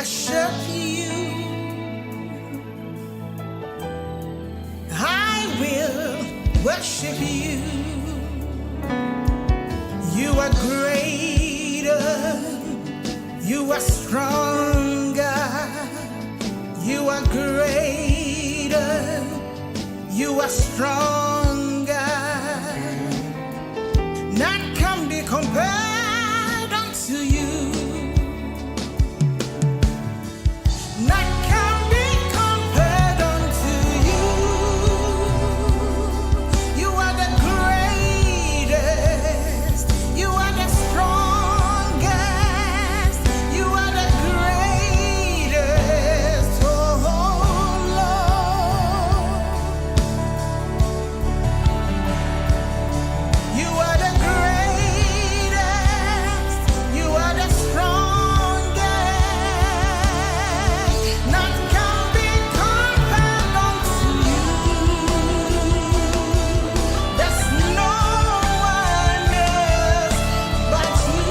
worship you. I will worship you. You are greater. You are stronger. You are greater. You are stronger. None can be compared unto you. None can be compared unto you. You are the greatest. You are the strongest. You are the greatest. Oh Lord. You are the greatest. You are the strongest. None can be compared unto you. There's no one else but you.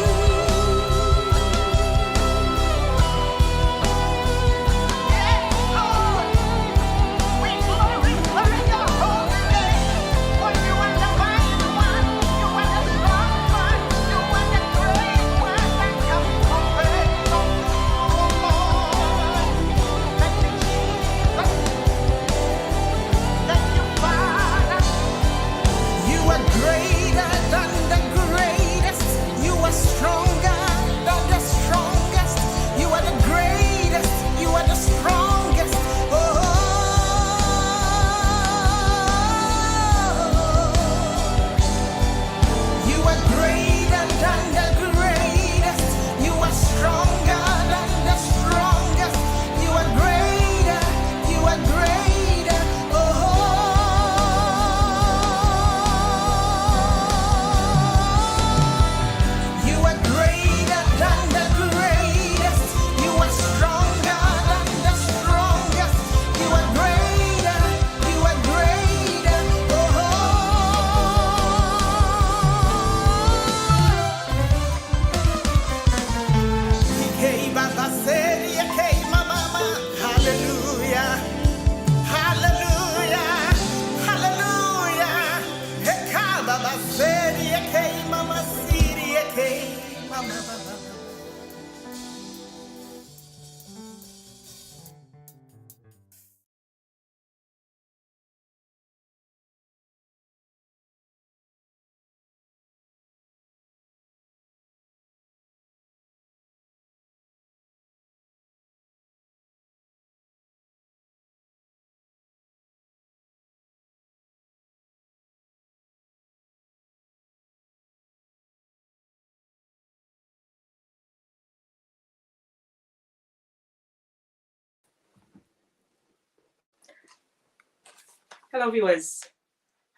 We glorify your holy name. For you are the mighty one, you are the strong one, you are the great one that can be compared unto you, Lord. Thank you, Jesus. Thank you, Father. You are greater than the greatest. You are stronger than the strongest. You are the greatest. You are the strongest. Oh, you are greater than the greatest. You are stronger than the strongest. You are greater. You are greater. Oh, you are greater than the greatest. You are stronger than the strongest. You are greater. You are greater. Oh, Ikei baba seri, ikei mama. Hallelujah. Hallelujah. Hallelujah. Eka baba seri, ikei mama siri, ikei mama. Hello, viewers.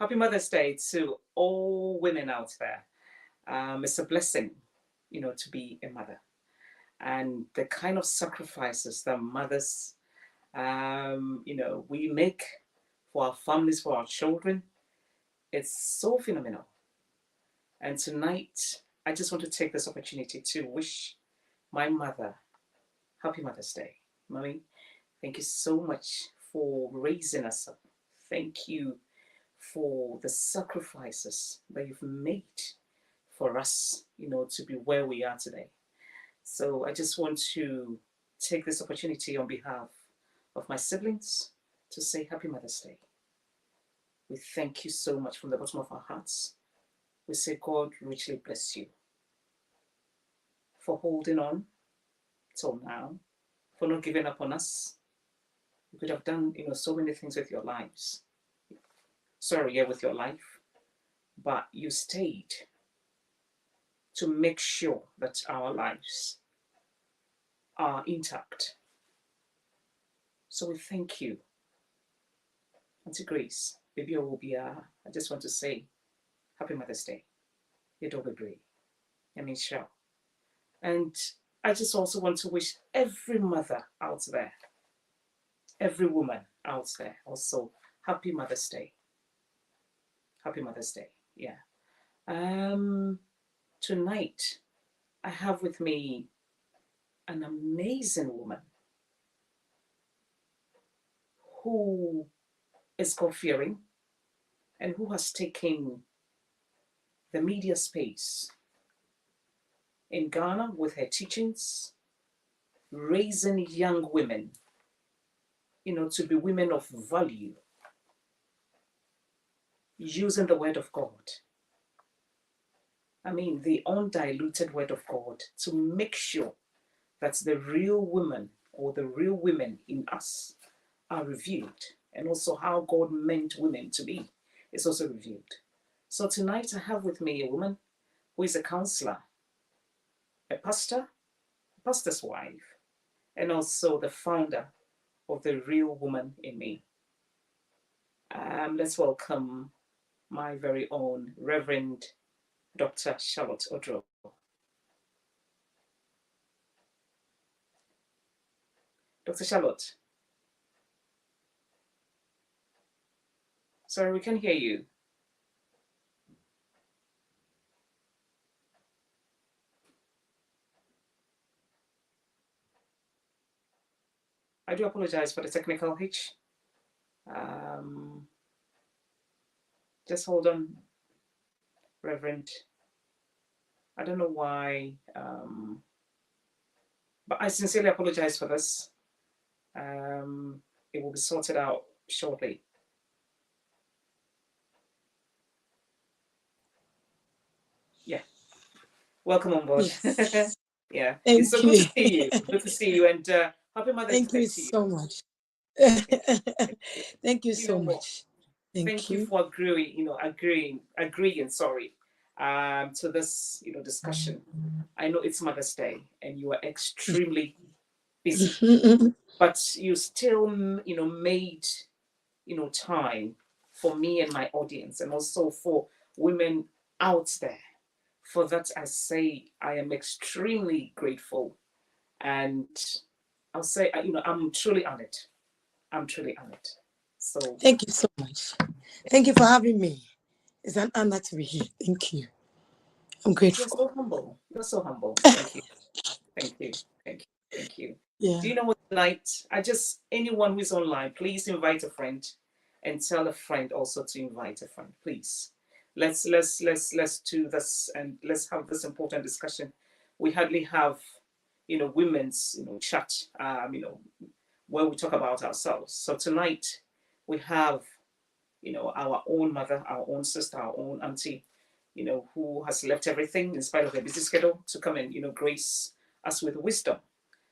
Happy Mother's Day to all women out there. It's a blessing, to be a mother. And the kind of sacrifices that mothers, we make for our families, for our children, it's so phenomenal. And tonight, I just want to take this opportunity to wish my mother Happy Mother's Day. Mommy, thank you so much for raising us up. Thank you for the sacrifices that you've made for us, to be where we are today. So I just want to take this opportunity on behalf of my siblings to say Happy Mother's Day. We thank you so much from the bottom of our hearts. We say God richly bless you for holding on till now, for not giving up on us. You could have done, so many things with your lives. With your life, but you stayed to make sure that our lives are intact. So we thank you. Auntie Grace, baby Obia, I just want to say Happy Mother's Day. You don't agree. I mean, sure. And I just also want to wish every mother out there, every woman out there also, Happy Mother's Day. Happy Mother's Day. Yeah. Tonight, I have with me an amazing woman who is God-fearing and who has taken the media space in Ghana with her teachings, raising young women, to be women of value, using the word of God. I mean, the undiluted word of God to make sure that the real woman or the real women in us are revealed, and also how God meant women to be is also revealed. So tonight I have with me a woman who is a counselor, a pastor, a pastor's wife, and also the founder of the Real Woman in Me. Let's welcome my very own Reverend Dr. Charlotte Oduro. Dr. Charlotte. Sorry, we can't hear you. I do apologize for the technical hitch. Just hold on, Reverend. I don't know why, but I sincerely apologize for this. It will be sorted out shortly. Yeah. Welcome on board. Yes. Yeah. Thank It's so you. good to see you. Good to see you. And happy Mother's Thank Day you to you. so much. Thank you You know so what? much. Thank You you. for agreeing, sorry, to this, discussion. I know it's Mother's Day and you are extremely busy, but you still, made, time for me and my audience, and also for women out there. For that, I say I am extremely grateful, and I'll say, I'm truly honored. I'm truly honored. So Thank you so much. Thank you for having me. It's an honor to be here. Thank you. I'm you're grateful. so humble. You're so humble. Thank you. Thank you. Thank you. Thank you. Yeah. Do you know what, tonight? Anyone who's online, please invite a friend and tell a friend also to invite a friend. Please. Let's do this and let's have this important discussion. We hardly have, women's, chat, where we talk about ourselves. So tonight we have, our own mother, our own sister, our own auntie, who has left everything in spite of her busy schedule to come and, grace us with wisdom.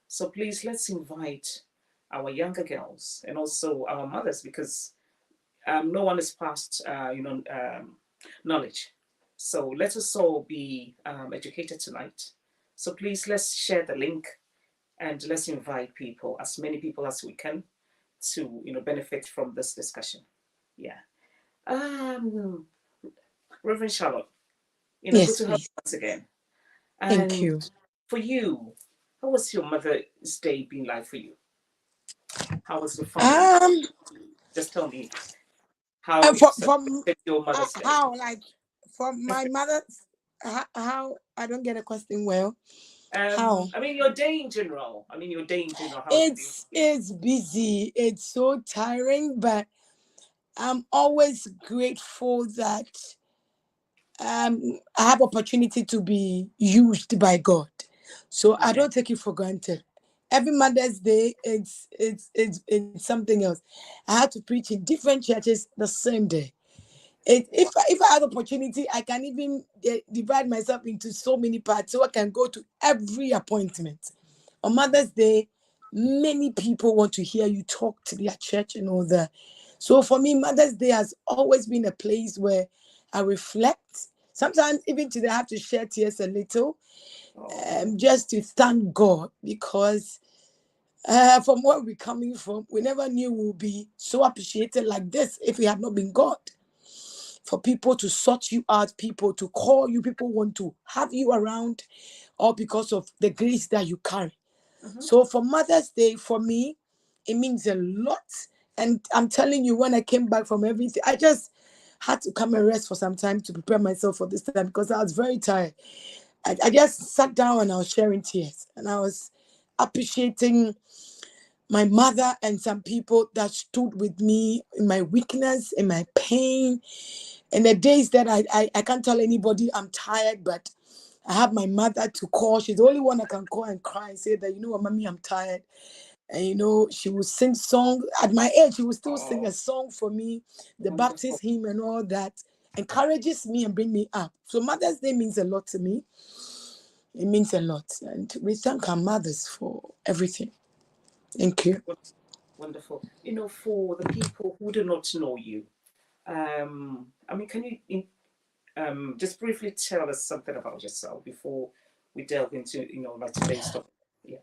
So please, let's invite our younger girls and also our mothers, because no one is past, knowledge. So let us all be educated tonight. So please, let's share the link and let's invite people, as many people as we can, to benefit from this discussion. Yeah. Reverend Charlotte, good Yes, to have please. you once again. Thank And you. for you, how was your Mother's Day been like for you? How was your family? Um, Just tell me how you from celebrated your Mother's Day. how like from my mother. How I don't get a question well. How I mean, your day in general. How did you? it's busy. It's so tiring, but I'm always grateful that I have opportunity to be used by God. So I Okay. don't take it for granted. Every Mother's Day, it's something else. I had to preach in different churches the same day. If I had opportunity, I can even divide myself into so many parts, so I can go to every appointment. On Mother's Day, many people want to hear you talk to their church and all that. So for me, Mother's Day has always been a place where I reflect. Sometimes even today, I have to shed tears a little, just to thank God, because from where we're coming from, we never knew we would be so appreciated like this if it had not been God. For people to sort you out, people to call you, people want to have you around, all because of the grace that you carry. So for Mother's Day, for me, it means a lot. And I'm telling you, when I came back from everything, I just had to come and rest for some time to prepare myself for this time, because I was very tired. I just sat down and I was sharing tears. And appreciating my mother and some people that stood with me in my weakness, in my pain, in the days that I can't tell anybody I'm tired, but I have my mother to call. She's the only one I can call and cry and say that, you know what, mommy, I'm tired. And she will sing song at my age. She will still sing Oh, a song for me, the wonderful. Baptist hymn and all that, encourages me and bring me up. So Mother's Day means a lot to me. It means a lot, and we thank our mothers for everything. Thank you. Wonderful. For the people who do not know you, I mean, can you just briefly tell us something about yourself before we delve into, like today's topic? Yeah.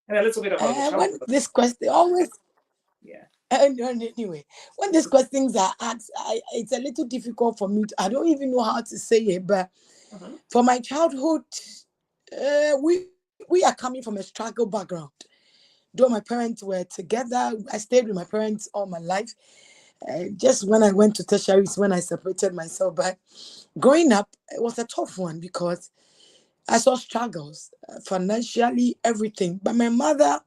And a little bit about your When childhood. this question always Yeah. anyway, when these questions are asked, it's a little difficult for me. I don't even know how to say it, but Uh-huh. for my childhood, we are coming from a struggle background. Though my parents were together, I stayed with my parents all my life. Just when I went to tertiary is when I separated myself. But growing up, it was a tough one because I saw struggles financially, everything. But my mother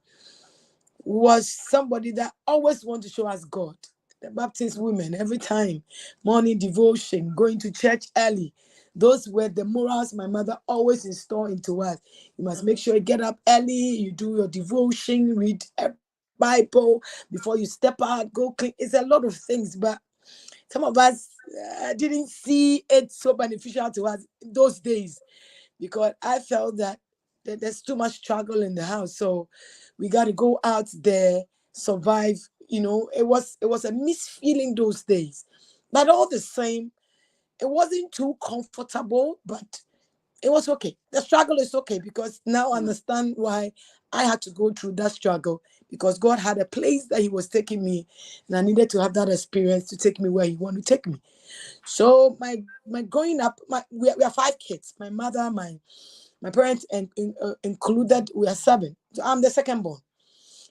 was somebody that always wanted to show us God. The Baptist women, every time, morning devotion, going to church early. Those were the morals my mother always installed into us. You must make Uh-huh. sure you get up early, you do your devotion, read a Bible before you step out, go clean. It's a lot of things, but some of us didn't see it so beneficial to us those days because I felt that there's too much struggle in the house. So we got to go out there, survive. It was a misfeeling those days. But all the same, it wasn't too comfortable, but it was okay. The struggle is okay because now I Mm. understand why I had to go through that struggle because God had a place that He was taking me, and I needed to have that experience to take me where He wanted to take me. So my growing up, we are five kids. My mother, my parents, included, we are seven. So I'm the second born.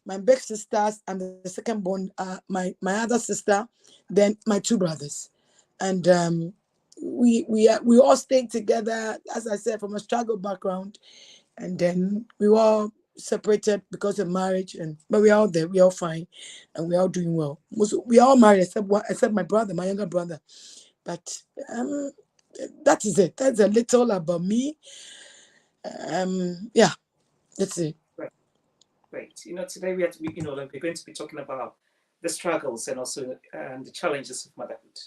My big sisters, I'm the second born. My other sister, then my two brothers, and we all stayed together. As I said, from a struggle background, and then we were all separated because of marriage. But we're all there. We're all fine, and we're all doing well. We all married except one, except my brother, my younger brother. But that is it. That's a little about me. Yeah, that's it. Great. Great. Today we have to be, like we're going to be talking about the struggles and also the challenges of motherhood.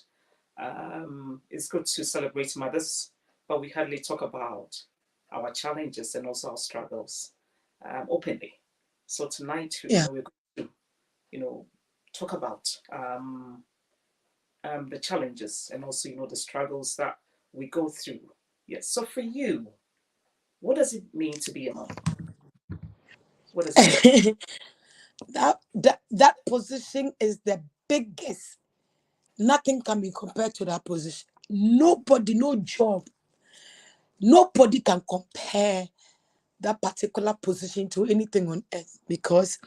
It's good to celebrate mothers, but we hardly talk about our challenges and also our struggles openly. So tonight, Yeah. we're going to, talk about the challenges and also, the struggles that we go through. Yes. So for you, what does it mean to be a mom? What does it mean? That position is the biggest. Nothing can be compared to that position. Nobody, no job, nobody can compare that particular position to anything on earth because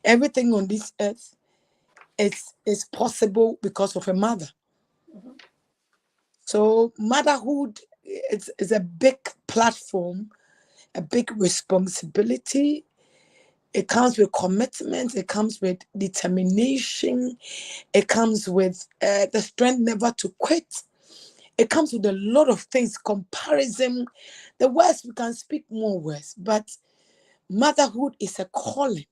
everything on this earth is possible because of a mother. Mhm. So motherhood is a big platform, a big responsibility. It comes with commitment, it comes with determination, it comes with the strength never to quit. It comes with a lot of things, comparison. The words, we can speak more words, but motherhood is a calling.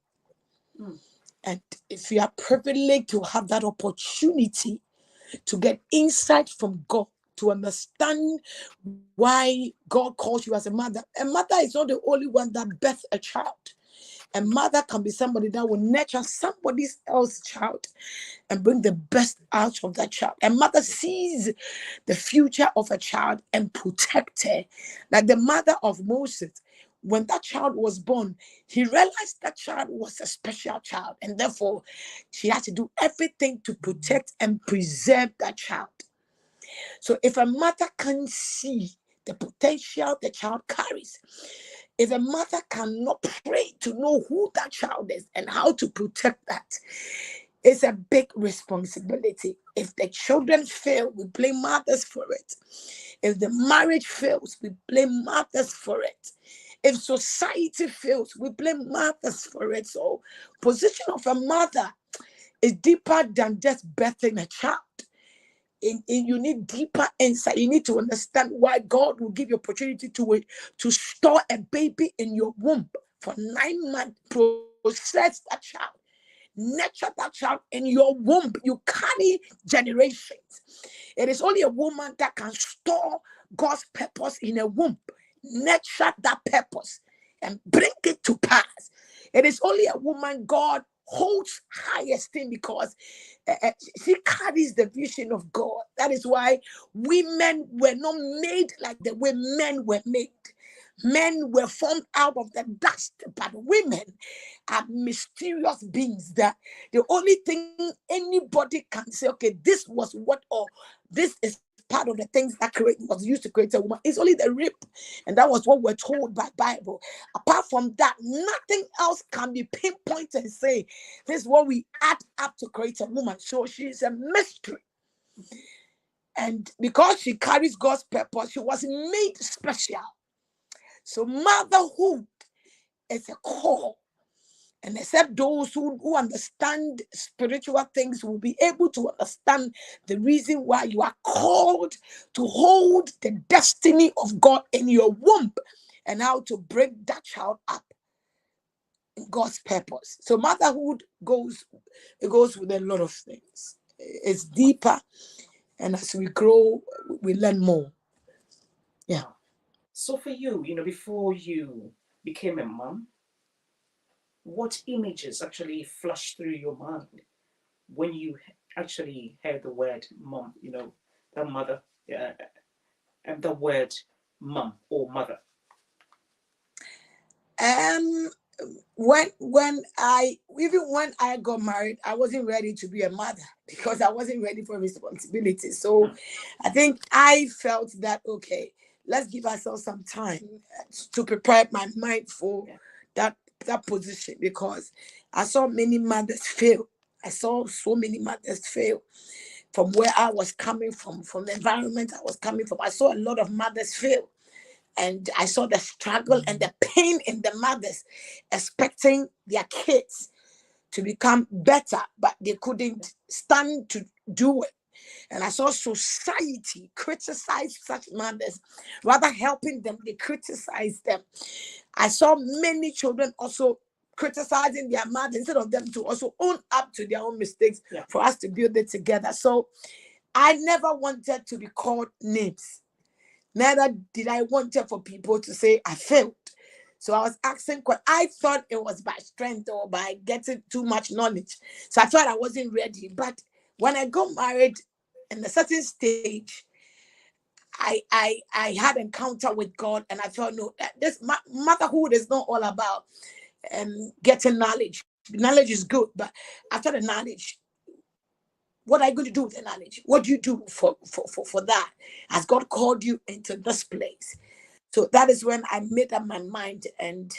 Mm. And if you are privileged to have that opportunity to get insight from God, to understand why God calls you as a mother is not the only one that births a child. A mother can be somebody that will nurture somebody else's child and bring the best out of that child. A mother sees the future of a child and protect her. Like the mother of Moses, when that child was born, he realized that child was a special child, and therefore she had to do everything to protect and preserve that child. So if a mother can see the potential the child carries, if a mother cannot pray to know who that child is and how to protect that, it's a big responsibility. If the children fail, we blame mothers for it. If the marriage fails, we blame mothers for it. If society fails, we blame mothers for it. So, position of a mother is deeper than just birthing a child. You need deeper insight. You need to understand why God will give you opportunity to store a baby in your womb for 9 months, process that child, nurture that child in your womb. You carry generations. It is only a woman that can store God's purpose in a womb, nurture that purpose, and bring it to pass. It is only a woman God holds high esteem because she carries the vision of God. That is why women were not made like the way men were made. Men were formed out of the dust, but women are mysterious beings that the only thing anybody can say, okay, this was what, or this is part of the things that was used to create a woman. It's only the rib, and that was what we're told by Bible. Apart from that, nothing else can be pinpointed and say this is what we add up to create a woman. So she's a mystery, and because she carries God's purpose, she was made special. So motherhood is a call. And except those who understand spiritual things will be able to understand the reason why you are called to hold the destiny of God in your womb and how to bring that child up in God's purpose. So motherhood goes with a lot of things. It's deeper, and as we grow, we learn more. Yeah. So for you, before you became a mom, what images actually flashed through your mind when you actually heard the word mom, the mother, and the word mom or mother? When I got married, I wasn't ready to be a mother because I wasn't ready for responsibility. So I think I felt that, okay, let's give ourselves some time to prepare my mind for that position, because I saw many mothers fail. I saw so many mothers fail from where I was coming from the environment I was coming from. I saw a lot of mothers fail. And I saw the struggle and the pain in the mothers expecting their kids to become better, but they couldn't stand to do it. And I saw society criticize such mothers. Rather helping them, they criticize them. I saw many children also criticizing their mother instead of them to also own up to their own mistakes for us to build it together. So I never wanted to be called names. Neither did I want for people to say I failed. So I was asking, I thought it was by strength or by getting too much knowledge. So I thought I wasn't ready. But when I got married in a certain stage, I had encounter with God, and I felt, no, this motherhood is not all about getting knowledge. Knowledge is good, but after the knowledge, what are you going to do with the knowledge? What do you do for that? Has God called you into this place? So that is when I made up my mind, and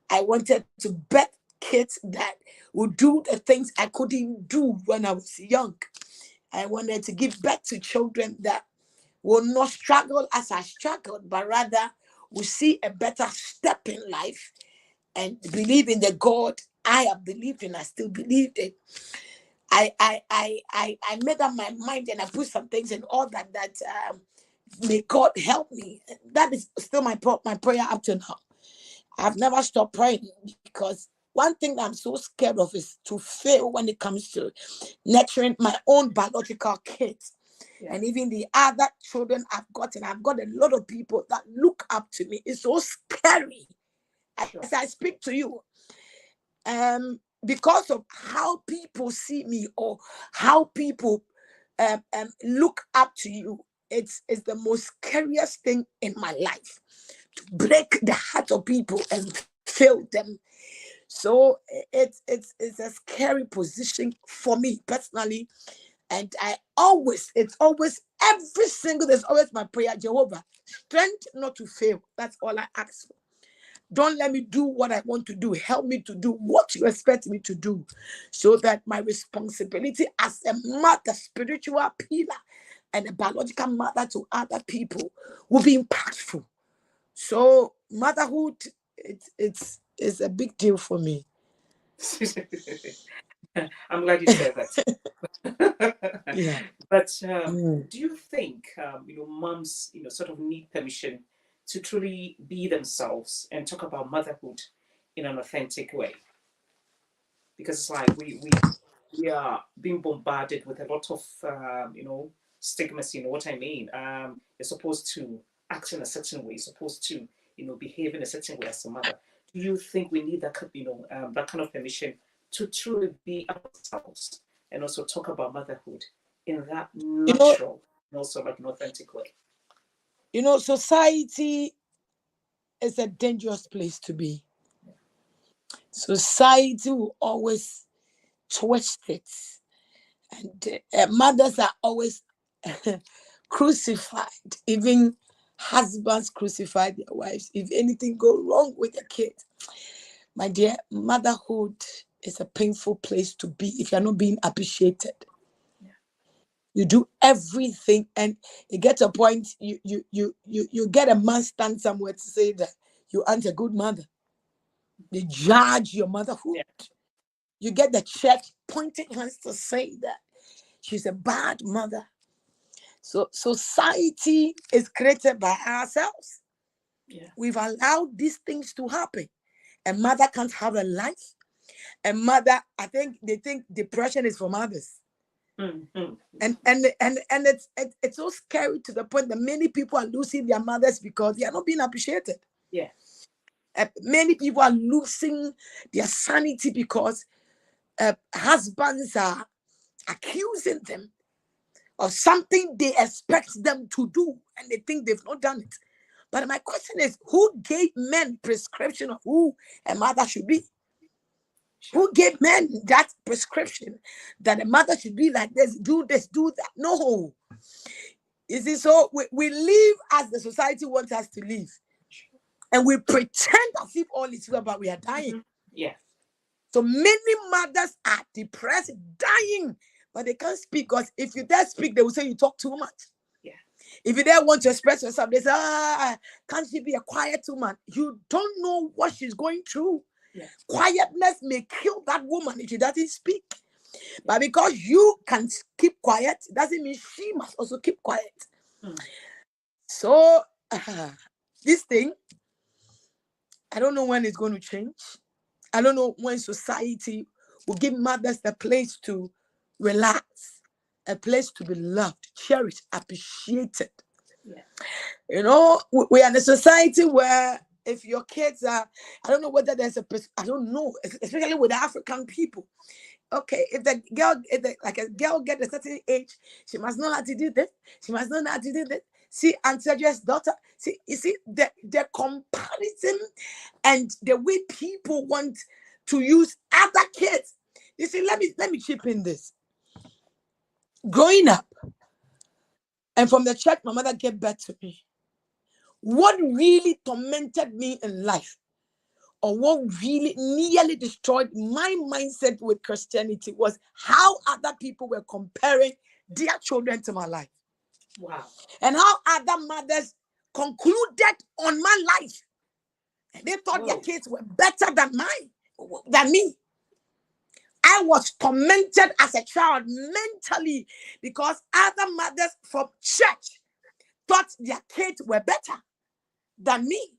I wanted to birth kids that would do the things I couldn't do when I was young. I wanted to give birth to children that will not struggle as I struggled, but rather will see a better step in life and believe in the God I have believed in. I still believed in. I made up my mind, and I put some things in order that may God help me. That is still my prayer up to now. I've never stopped praying, because one thing I'm so scared of is to fail when it comes to nurturing my own biological kids. And even the other children I've gotten. I've got a lot of people that look up to me. It's so scary. As I speak to you, because of how people see me or how people look up to you, it's the most scariest thing in my life, to break the heart of people and fail them. So it's a scary position for me personally. And it's always every single, there's always my prayer, Jehovah, strength not to fail. That's all I ask for. Don't let me do what I want to do. Help me to do what you expect me to do, so that my responsibility as a mother, spiritual pillar, and a biological mother to other people will be impactful. So motherhood it's a big deal for me. I'm glad you said that. Yeah. But Mm. do you think moms sort of need permission to truly be themselves and talk about motherhood in an authentic way? Because it's like we are being bombarded with a lot of stigmas. You know what I mean? You're supposed to act in a certain way. You're supposed to behave in a certain way as a mother. Do you think we need that kind of permission to truly be ourselves and also talk about motherhood in that You know, natural and also like an authentic way? society is a dangerous place to be. Society will always twist it, and mothers are always crucified. Even husbands crucify their wives if anything go wrong with the kid. My dear, motherhood is a painful place to be if you're not being appreciated. Yeah. You do everything, and you get a point. You get a man stand somewhere to say that you aren't a good mother. They judge your motherhood. Yeah. You get the church pointing hands to say that she's a bad mother. So society is created by ourselves. Yeah. We've allowed these things to happen. A mother can't have a life. A mother, I think they think depression is for mothers. Mm-hmm. And it's so scary to the point that many people are losing their mothers because they are not being appreciated. Yeah. Many people are losing their sanity because husbands are accusing them of something they expect them to do and they think they've not done it. But my question is, who gave men prescription of who a mother should be? Sure. Who gave men that prescription that a mother should be like this, do that? No. You see, so we live as the society wants us to live. Sure. And we pretend as if all is well, but we are dying. Mm-hmm. Yeah. So many mothers are depressed, dying, but they can't speak because if you dare speak, they will say you talk too much. Yeah. If you dare want to express yourself, they say, can't she be a quiet woman? You don't know what she's going through. Yeah. Quietness may kill that woman if she doesn't speak. But because you can keep quiet, doesn't mean she must also keep quiet. Mm. So this thing, I don't know when it's going to change. I don't know when society will give mothers a place to relax, a place to be loved, cherished, appreciated. Yeah. We are in a society where if your kids are, I don't know whether there's I don't know, especially with African people. Okay, if a girl get a certain age, she must know how to do this. She must know how to do this. See, Auntie Adria's daughter. See, you see the comparison and the way people want to use other kids. You see, let me chip in this. Growing up, and from the church, my mother gave birth to me. What really tormented me in life, or what really nearly destroyed my mindset with Christianity, was how other people were comparing their children to my life. Wow. And how other mothers concluded on my life. And they thought their kids were better than me. I was tormented as a child mentally because other mothers from church thought their kids were better than me.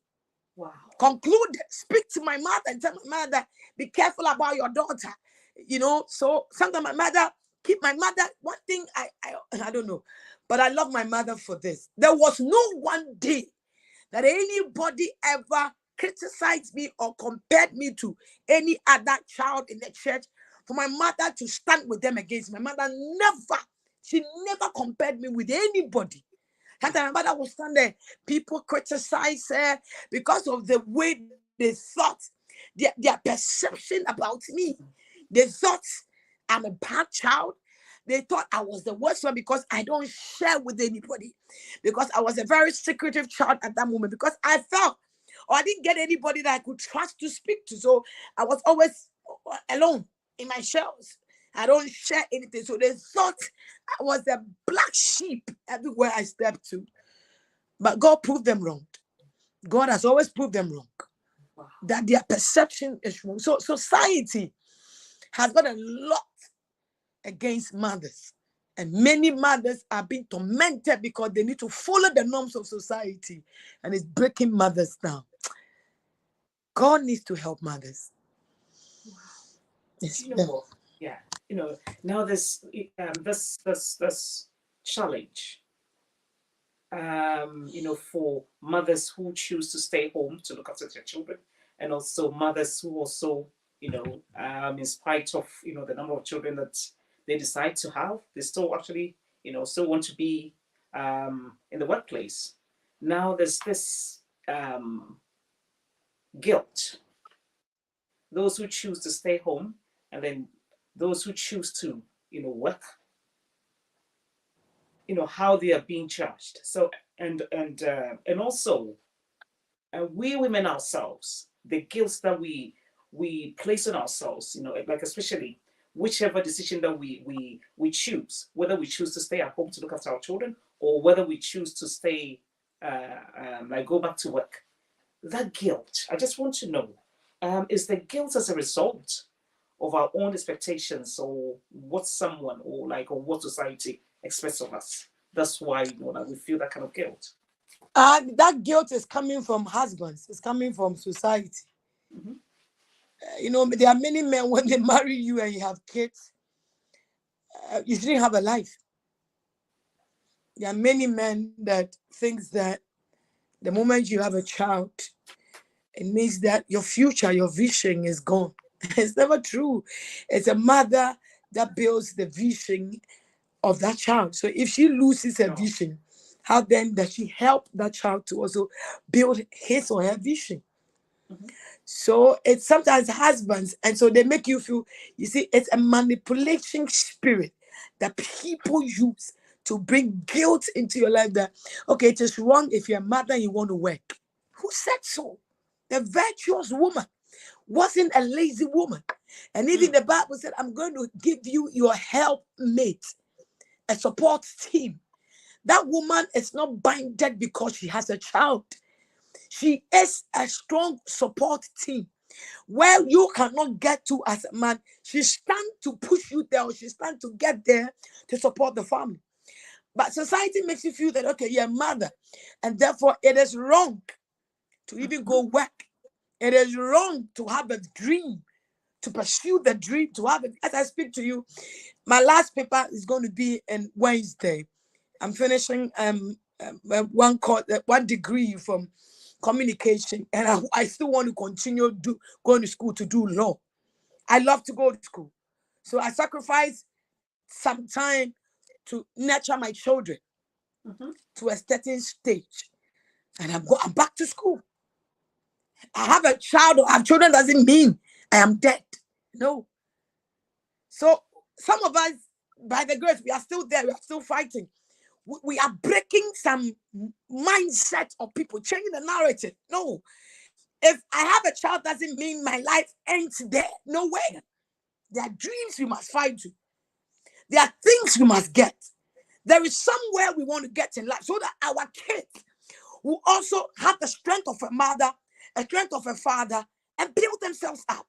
Wow. Conclude, speak to my mother and tell my mother, be careful about your daughter. So sometimes keep my mother, one thing I don't know, but I love my mother for this. There was no one day that anybody ever criticized me or compared me to any other child in the church for my mother to stand with them against me. My mother she never compared me with anybody. Sometimes my mother would stand there, people criticize her because of the way they thought, their perception about me. They thought I'm a bad child. They thought I was the worst one because I don't share with anybody. Because I was a very secretive child at that moment. Because I felt, or I didn't get anybody that I could trust to speak to. So I was always alone in my shells. I don't share anything. So they thought I was a black sheep everywhere I stepped to. But God proved them wrong. God has always proved them wrong. Wow. that their perception is wrong. So society has got a lot against mothers. And many mothers are being tormented because they need to follow the norms of society. And it's breaking mothers down. God needs to help mothers. Wow. Yes. Do you know what? Yeah. Now this challenge. For mothers who choose to stay home to look after their children, and also mothers who also, in spite of the number of children that they decide to have, they still actually, still want to be in the workplace. Now there's this guilt. Those who choose to stay home, and then those who choose to, work, how they are being charged. So and also we women ourselves, the guilt that we place on ourselves, like especially whichever decision that we choose, whether we choose to stay at home to look after our children or whether we choose to stay like go back to work. That guilt, I just want to know, is the guilt as a result of our own expectations or what someone or what society expects of us? That's why that we feel that kind of guilt. That guilt is coming from husbands. It's coming from society. Mhm. There are many men when they marry you and you have kids, you shouldn't have a life. There are many men that thinks that the moment you have a child, it means that your future, your vision is gone. It's never true. It's a mother that builds the vision of that child. So if she loses her No. vision, how then does she help that child to also build his or her vision? Mhm. So it's sometimes husbands, and so they make you feel, you see, it's a manipulation spirit that people use to bring guilt into your life that, okay, it is wrong if you're a mother and you want to work. Who said so? The virtuous woman wasn't a lazy woman. And even the Bible said, I'm going to give you your helpmate, a support team. That woman is not binded because she has a child. She is a strong support team where you cannot get to as a man. She stands to push you there, or she stands to get there to support the family. But society makes you feel that, okay, you're a mother, and therefore it is wrong to even go work. It is wrong to have a dream, to pursue the dream, to have it. As I speak to you, my last paper is going to be on Wednesday. I'm finishing one degree from communication, and I still want to continue going to school to do law. I love to go to school, so I sacrifice some time to nurture my children Mhm. to a certain stage, and I'm back to school. I have a child or have children doesn't mean I am dead. No. So some of us, by the grace, we are still there. We are still fighting. We are breaking some mindset of people, changing the narrative. No. If I have a child doesn't mean my life ends there. No way. There are dreams we must fight to. There are things we must get. There is somewhere we want to get in life so that our kids will also have the strength of a mother, a strength of a father, and build themselves up.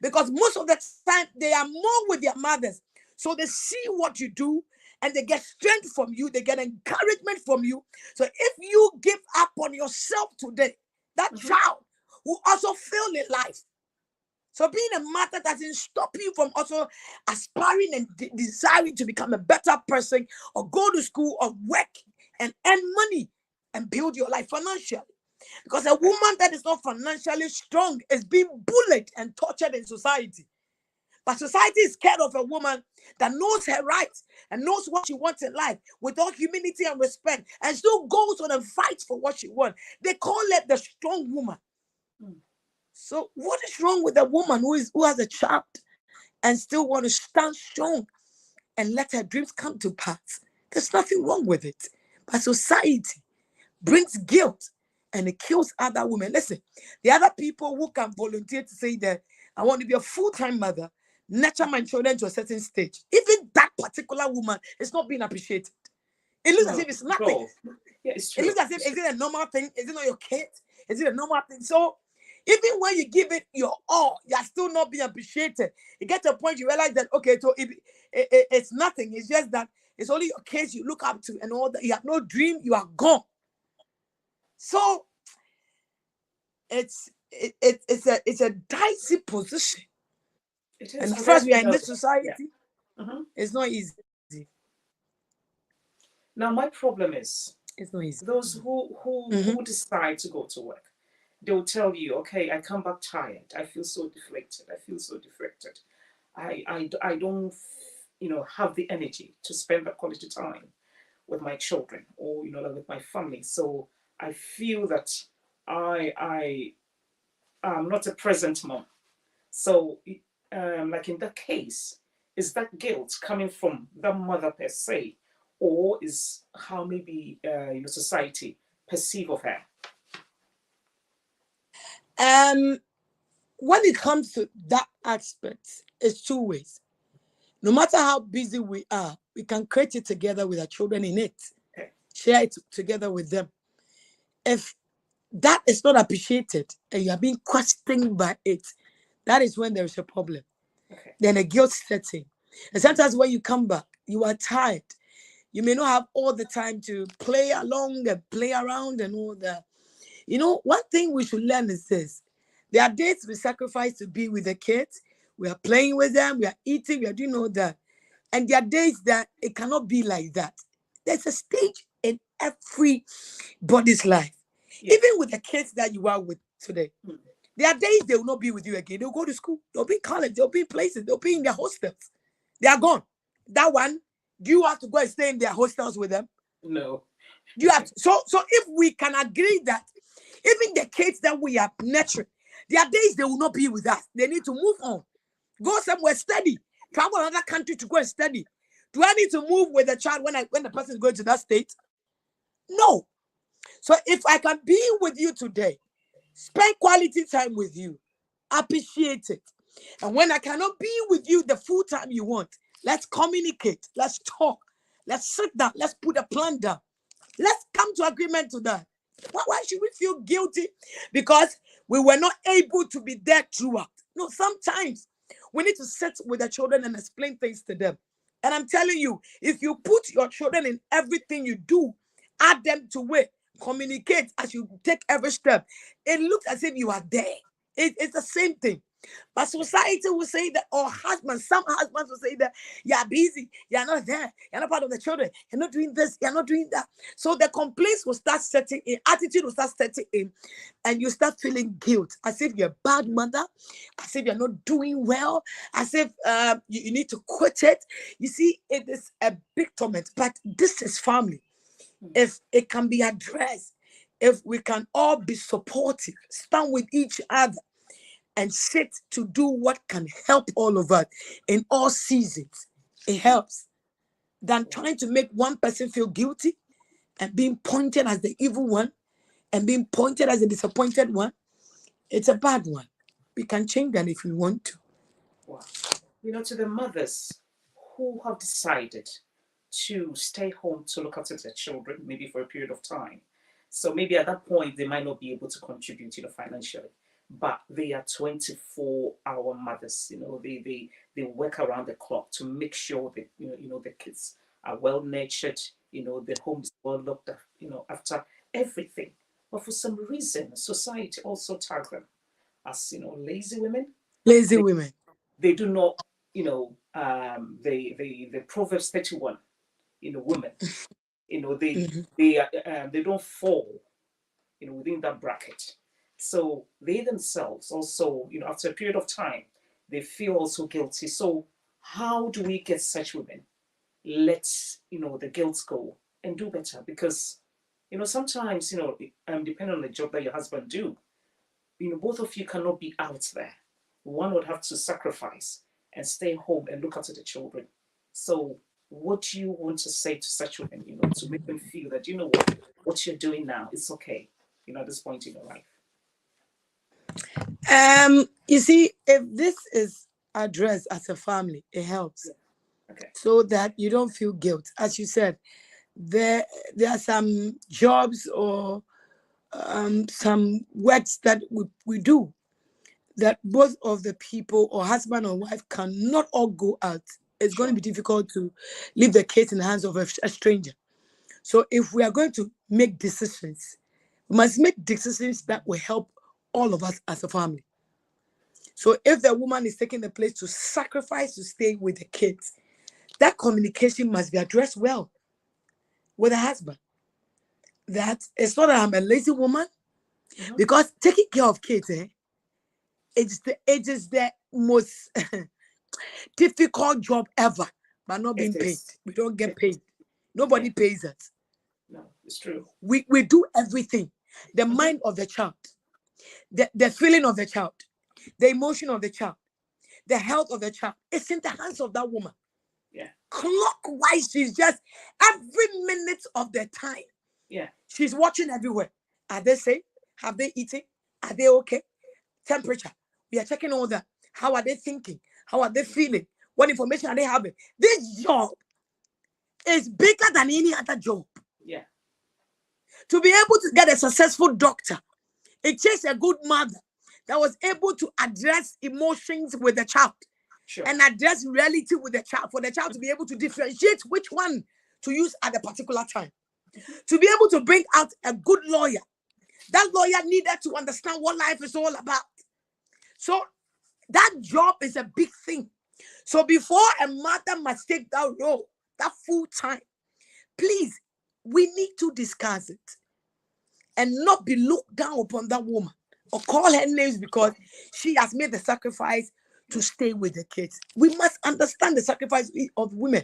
Because most of the time they are more with their mothers. So they see what you do and they get strength from you, they get encouragement from you. So if you give up on yourself today, that Mhm. child will also fail in life. So being a mother doesn't stop you from also aspiring and desiring to become a better person or go to school or work and earn money and build your life financially. Because a woman that is not financially strong is being bullied and tortured in society. But society is scared of a woman that knows her rights and knows what she wants in life with all humility and respect and still goes on and fights for what she wants. They call it the strong woman. Mm. So what is wrong with a woman who has a child and still want to stand strong and let her dreams come to pass? There's nothing wrong with it. But society brings guilt and it kills other women. Listen, the other people who can volunteer to say that I want to be a full-time mother, nurture my children to a certain stage. Even that particular woman is not being appreciated. It looks as No, if it's nothing. bro. Yeah, it's It true. looks as if, It's is true. it a normal thing? Is it not your kid? Is it a normal thing? So Even when you give it your all, you're still not being appreciated. You get to a point you realize that, okay, so it's nothing. It's just that it's only your kids you look up to and all that. You have no dream, you are gone. So it's a dicey position. It And is. at And first then, we are in this yeah. society, Hmm. it's not easy. Now, my problem is It's not easy. those who decide to go to work. They'll tell you, okay, I come back tired. I feel so deflated. I feel so deflected. I don't, have the energy to spend that quality time with my children or, like with my family. So I feel that I am not a present mom. So, like in that case, is that guilt coming from the mother per se, or is how maybe society perceive of her? Um, when it comes to that aspect, it's two ways. No matter how busy we are, we can create it together with our children in it, Okay. share it together with them. If that is not appreciated and you are being questioned by it, that is when there is a problem. Okay. Then a guilt sets in. And sometimes when you come back, you are tired. You may not have all the time to play along and play around and all that. One thing we should learn is this. There are days we sacrifice to be with the kids. We are playing with them. We are eating. We are doing all that. And there are days that it cannot be like that. There's a stage in everybody's life. Yeah. Even with the kids that you are with today. Mm. There are days they will not be with you again. They'll go to school. They'll be in college. They'll be in places. They'll be in their hostels. They are gone. That one, do you have to go and stay in their hostels with them? No. Do you have to? So if we can agree that even the kids that we are nurturing, there are days they will not be with us. They need to move on. Go somewhere, study. Travel another country to go and study. Do I need to move with the child when the person is going to that state? No. So if I can be with you today, spend quality time with you, appreciate it. And when I cannot be with you the full time you want, let's communicate, let's talk, let's sit down, let's put a plan down. Let's come to agreement to that. Why should we feel guilty? Because we were not able to be there throughout. No, sometimes we need to sit with the children and explain things to them. And I'm telling you, if you put your children in everything you do, add them to it, communicate as you take every step, it looks as if you are there. It's the same thing. But society will say that, or husbands, some husbands will say that you're busy, you're not there, you're not part of the children, you're not doing this, you're not doing that. So the complaints will start setting in, attitude will start setting in, and you start feeling guilt, as if you're a bad mother, as if you're not doing well, as if you need to quit it. You see, it is a big torment, but this is family. If it can be addressed, if we can all be supportive, stand with each other, and sit to do what can help all of us in all seasons, it helps than trying to make one person feel guilty and being pointed as the evil one and being pointed as the disappointed one. It's a bad one. We can change that if we want to. Wow. To the mothers who have decided to stay home to look after their children, maybe for a period of time. So maybe at that point they might not be able to contribute, financially, but they are 24-hour mothers. They work around the clock to make sure that the kids are well nurtured. The home is well looked after. After everything. But for some reason, society also tag them as lazy women. Lazy They, women. they do not, the Proverbs 31, women, they Mhm. they don't fall, within that bracket. So they themselves also, after a period of time, they feel also guilty. So how do we get such women? Let the guilt go and do better, because sometimes depending on the job that your husband do, both of you cannot be out there. One would have to sacrifice and stay home and look after the children. So what do you want to say to such women, to make them feel that, what you're doing now is okay, at this point in your life? You see, if this is addressed as a family, it helps. Yeah. Okay. So that you don't feel guilt. As you said, there are some jobs or some works that we do, that both of the people or husband or wife cannot all go out. It's going to be difficult to leave the kids in the hands of a stranger. So if we are going to make decisions, we must make decisions that will help all of us as a family. So if the woman is taking the place to sacrifice to stay with the kids, that communication must be addressed well with the husband. That it's not that I'm a lazy woman, because taking care of kids, it is the most difficult job ever, but not being It paid. is. We don't get paid. Nobody pays us. No, it's true. We do everything. The mind of the child, the feeling of the child, the emotion of the child, the health of the child. It's in the hands of that woman. Yeah. Clockwise, she's just every minute of the time. Yeah. She's watching everywhere. Are they safe? Have they eaten? Are they okay? Temperature. We are checking all that. How are they thinking? How are they feeling? What information are they having? This job is bigger than any other job. Yeah. To be able to get a successful doctor, it takes a good mother that was able to address emotions with the child. Sure. And address reality with the child, for the child to be able to differentiate which one to use at a particular time. To be able to bring out a good lawyer. That lawyer needed to understand what life is all about. So that job is a big thing. So before a mother must take that role, that full time, please, we need to discuss it and not be looked down upon that woman or call her names because she has made the sacrifice to stay with the kids. We must understand the sacrifice of women.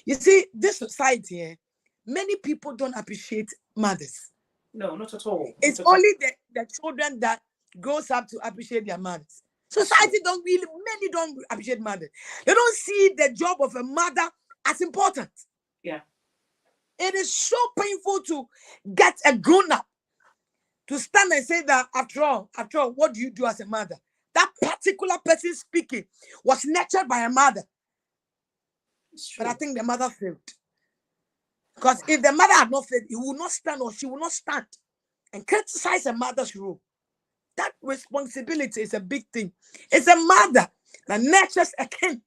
You see, this society, many people don't appreciate mothers. No, not at all. It's Not at all. only the children that grows up to appreciate their mothers. Society many don't appreciate mothers. They don't see the job of a mother as important. Yeah. It is so painful to get a grown-up to stand and say that after all, what do you do as a mother? That particular person speaking was nurtured by a mother. It's true. But I think the mother failed. Because if the mother had not failed, he would not stand or she would not stand and criticize a mother's role. That responsibility is a big thing. It's a mother that nurtures a king.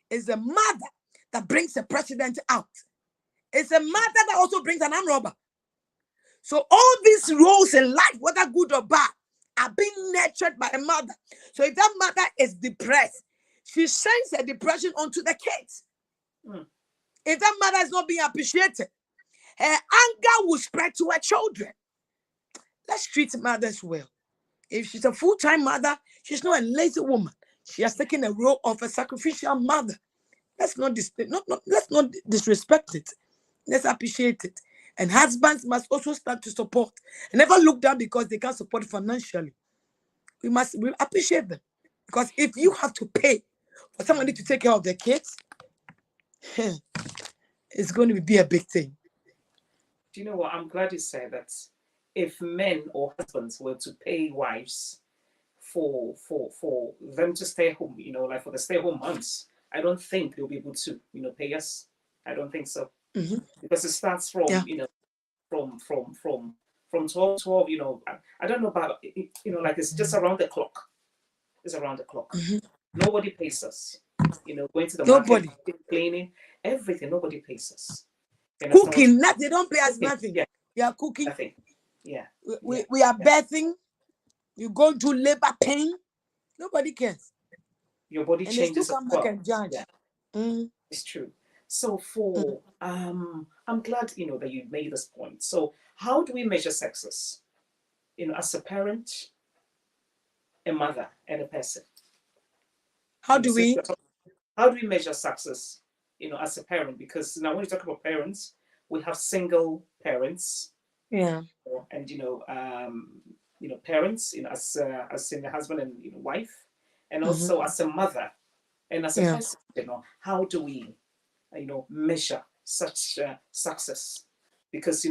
It's a mother that brings a president out. It's a mother that also brings an armed robber. So all these roles in life, whether good or bad, are being nurtured by a mother. So if that mother is depressed, she sends her depression onto the kids. If that mother is not being appreciated, her anger will spread to her children. Let's treat mothers well. If she's a full-time mother, she's not a lazy woman. She has taken a role of a sacrificial mother. Let's not disrespect it. Let's appreciate it. And husbands must also start to support. And never look down because they can't support financially. We appreciate them. Because if you have to pay for somebody to take care of their kids, it's going to be a big thing. Do you know what? I'm glad you said that. If men or husbands were to pay wives for them to stay home, like for the stay-home months, I don't think they'll be able to, pay us. I don't think so. Because it starts from, from 12, I don't know about, like it's just around the clock. It's around the clock. Nobody pays us. Going to the market, cleaning, everything, nobody pays us. Cooking, they don't pay us nothing. Yeah. We are cooking. Nothing. Yeah. We are birthing. You go to labor pain. Nobody cares. Your body and changes. They still come back and judge. Yeah. It's true. So I'm glad that you made this point. So how do we measure success? As a parent, a mother, and a person. How do we measure success? As a parent, because now when you talk about parents, we have single parents. Yeah. And parents, as in the husband and wife, and also as a mother, and as a person, how do we, measure such success? Because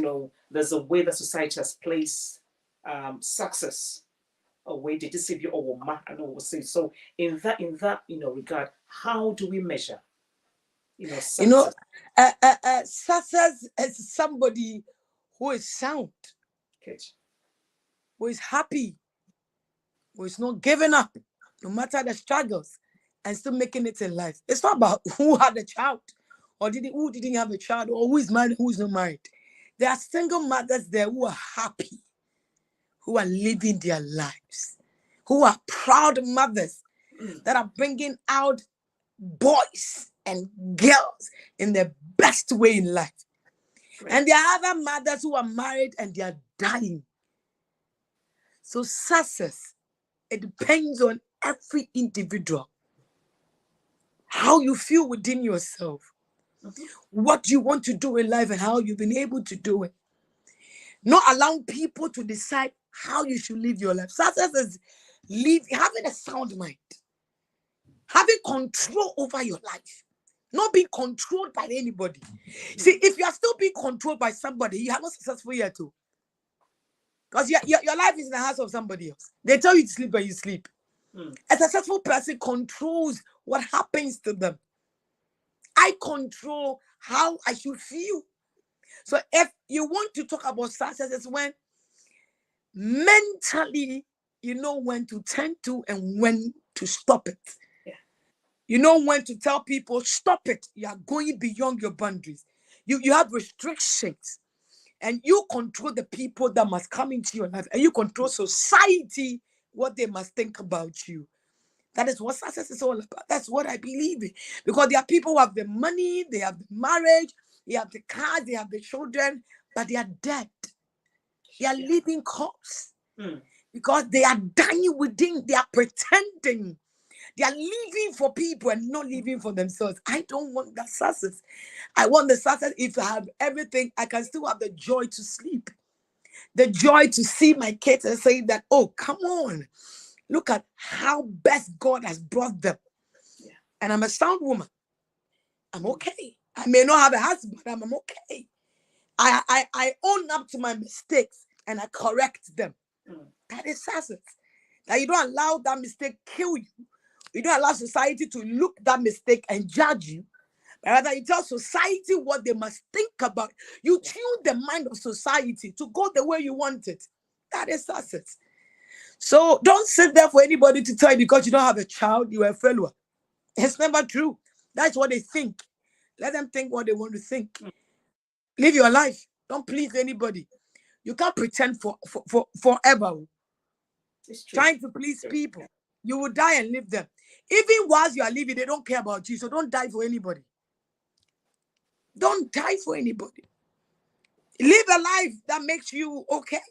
there's a way that society has placed success. A way they deceive you or I know what say. So in that regard, how do we measure? Success? Success is somebody who is sound. Okay. who is happy, who is not giving up, no matter the struggles, and still making it in life. It's not about who had a child, or who didn't have a child, or who is married, who is not married. There are single mothers there who are happy, who are living their lives, who are proud mothers that are bringing out boys and girls in the best way in life. Right. And there are other mothers who are married and they are dying. So success, it depends on every individual. How you feel within yourself, what you want to do in life, and how you've been able to do it. Not allowing people to decide how you should live your life. Success is having a sound mind, having control over your life, not being controlled by anybody. See, if you are still being controlled by somebody, you are not successful yet too. Because your life is in the hands of somebody else. They tell you to sleep and you sleep. A successful person controls what happens to them. I control how I should feel. So if you want to talk about success, it's when mentally you know when to tend to and when to stop it. Yeah. You know when to tell people, stop it. You are going beyond your boundaries. You have restrictions. And you control the people that must come into your life. And you control society, what they must think about you. That is what success is all about. That's what I believe in. Because there are people who have the money, they have the marriage, they have the cars, they have the children, but they are dead. They are living corpse. Because they are dying within, they are pretending. They are living for people and not living for themselves. I don't want that success. I want the success. If I have everything, I can still have the joy to sleep. The joy to see my kids and say that, oh, come on. Look at how best God has brought them. Yeah. And I'm a sound woman. I'm okay. I may not have a husband, but I'm okay. I own up to my mistakes and I correct them. That is success. That you don't allow that mistake kill you. You don't allow society to look that mistake and judge you. But rather, you tell society what they must think about. You tune the mind of society to go the way you want it. That is success. So don't sit there for anybody to tell you because you don't have a child, you are a failure. It's never true. That's what they think. Let them think what they want to think. Live your life. Don't please anybody. You can't pretend for forever. It's true. Trying to please people. You will die and leave them. Even whilst you are living, they don't care about you. So don't die for anybody. Don't die for anybody. Live a life that makes you okay.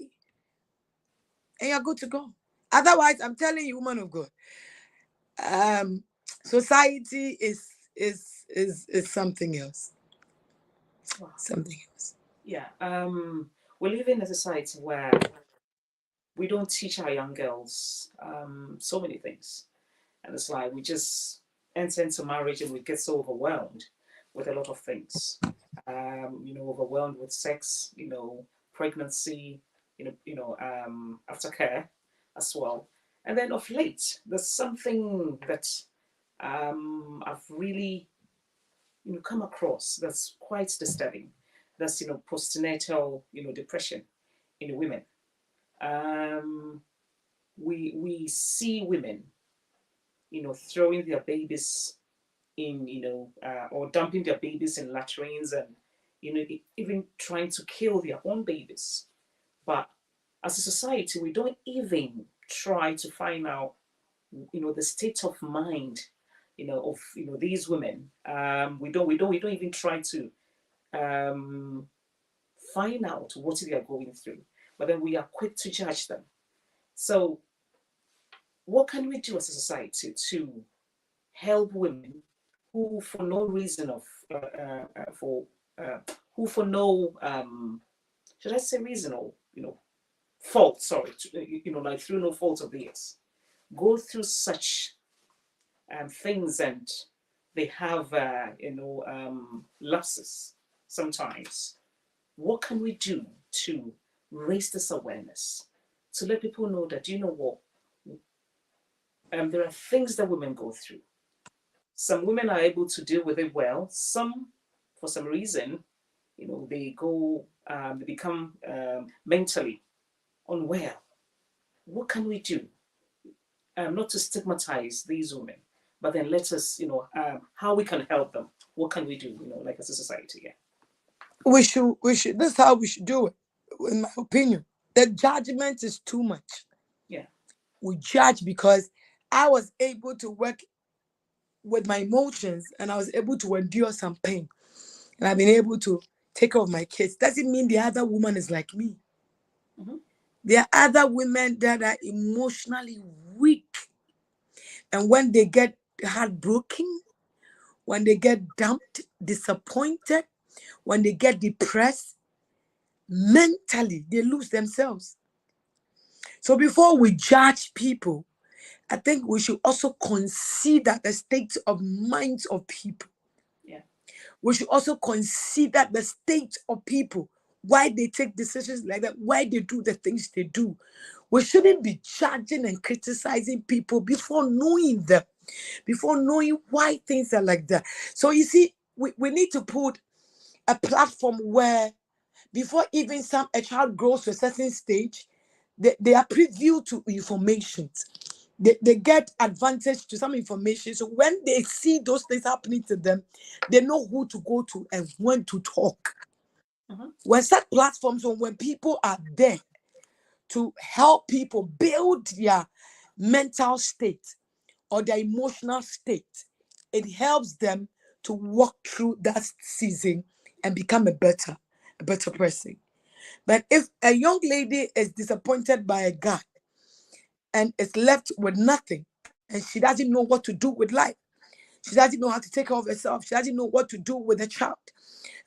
And you're good to go. Otherwise, I'm telling you, woman of God, society is something else. Wow. Something else. Yeah. We live in a society where we don't teach our young girls so many things. And it's like we just enter into marriage and we get so overwhelmed with a lot of things. Overwhelmed with sex, pregnancy, aftercare as well. And then of late, there's something that I've really come across that's quite disturbing. That's postnatal depression in women. We see women throwing their babies in or dumping their babies in latrines and even trying to kill their own babies. But as a society, we don't even try to find out the state of mind of these women. We don't even try to find out what they are going through, but then we are quick to judge them. So what can we do as a society to help women who for no reason of for who for no should I say reason or fault, sorry, like through no fault of theirs, go through such things, and they have lapses sometimes. What can we do to raise this awareness, to let people know that what there are things that women go through. Some women are able to deal with it well. Some, for some reason, they become mentally unwell. what can we do? Not to stigmatize these women, but then let us, how we can help them. What can we do, like as a society? Yeah. We should. This is how we should do it. In my opinion, the judgment is too much. Yeah. We judge because I was able to work with my emotions and I was able to endure some pain, and I've been able to take care of my kids. Doesn't mean the other woman is like me. Mm-hmm. There are other women that are emotionally weak, and when they get heartbroken, when they get dumped, disappointed, when they get depressed, mentally they lose themselves. So before we judge people, I think we should also consider the state of minds of people. Yeah. We should also consider the state of people, why they take decisions like that, why they do the things they do. We shouldn't be judging and criticizing people before knowing them, before knowing why things are like that. So you see, we need to put a platform where before even a child grows to a certain stage, they are privy to information. They get advantage to some information. So when they see those things happening to them, they know who to go to and when to talk. Mm-hmm. When such platforms, when people are there to help people build their mental state or their emotional state, it helps them to walk through that season and become a better person. But if a young lady is disappointed by a guy and is left with nothing, and she doesn't know what to do with life, she doesn't know how to take care of herself, she doesn't know what to do with a child,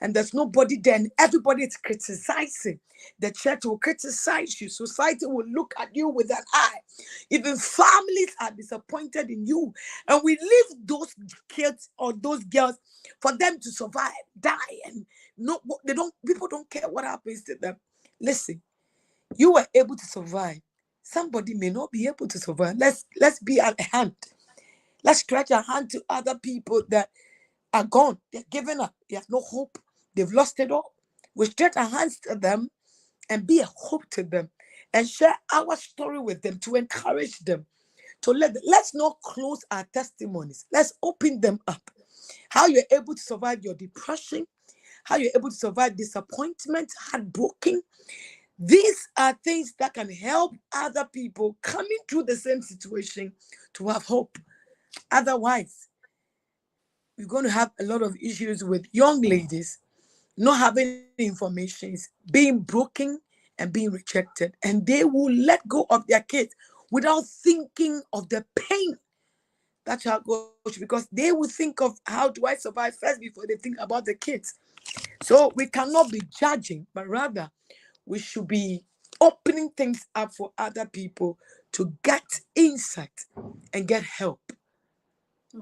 and there's nobody there, and everybody is criticizing. The church will criticize you, society will look at you with an eye, even families are disappointed in you, and we leave those kids or those girls for them to survive, die, and no, people don't care what happens to them. Listen, you were able to survive. Somebody may not be able to survive. Let's be a hand. Let's stretch our hand to other people that are gone. They're given up. They have no hope. They've lost it all. We stretch our hands to them and be a hope to them and share our story with them to encourage them. Let's not close our testimonies. Let's open them up. How you're able to survive your depression, how you're able to survive disappointment, heartbroken. These are things that can help other people coming through the same situation to have hope. Otherwise, we're going to have a lot of issues with young ladies not having information, being broken and being rejected, and they will let go of their kids without thinking of the pain that child goes through, because they will think of how do I survive first before they think about the kids. So we cannot be judging, but rather we should be opening things up for other people to get insight and get help.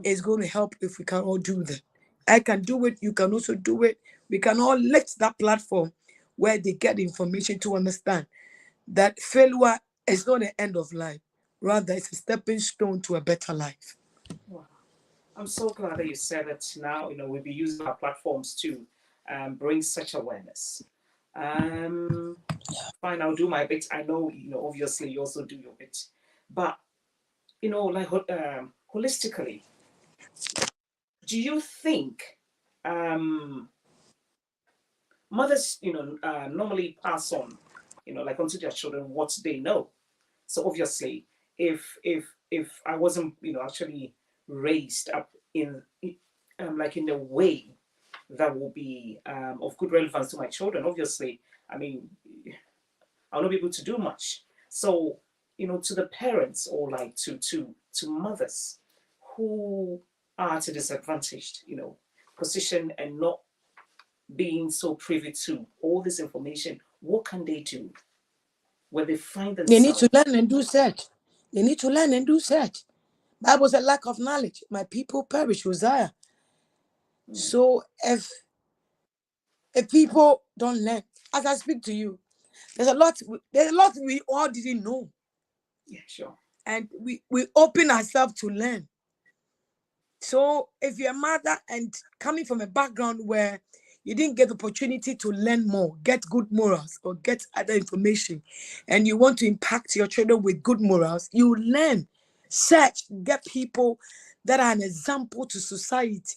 It's going to help if we can all do that. I can do it, you can also do it. We can all lift that platform where they get information to understand that failure is not the end of life. Rather, it's a stepping stone to a better life. Wow. I'm so glad that you said that now, we'll be using our platforms to bring such awareness. Fine, I'll do my bit. I know, obviously you also do your bit. But, like holistically, do you think mothers, normally pass on, like onto their children what they know? So obviously, if I wasn't, actually raised up in like in a way that will be of good relevance to my children, obviously, I mean, I'll not be able to do much. So, to the parents or like to mothers who are at a disadvantaged, position and not being so privy to all this information, what can they do when they find They need themselves? to learn and do search. They need to learn and do search. Bible said lack of knowledge. My people perish. Uzziah. So if people don't learn, as I speak to you, there's a lot we all didn't know. Yeah, sure. And we open ourselves to learn. So if you're a mother and coming from a background where you didn't get the opportunity to learn more, get good morals, or get other information, and you want to impact your children with good morals, you learn, search, get people that are an example to society.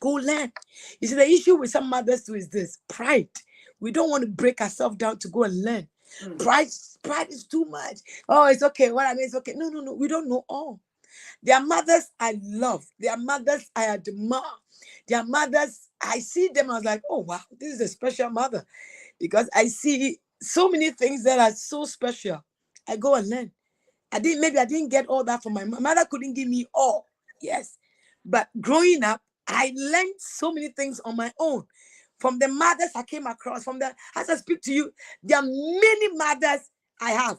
Go learn. You see, the issue with some mothers too is this pride. We don't want to break ourselves down to go and learn. Mm. Pride is too much. Oh, it's okay. What I mean is okay. No, no, no. We don't know all. There are mothers I love. There are mothers I admire. There are mothers, I see them, I was like, oh, wow, this is a special mother. Because I see so many things that are so special. I go and learn. I didn't get all that from my mother, couldn't give me all. Yes. But growing up, I learned so many things on my own. From the mothers I came across, as I speak to you, there are many mothers I have,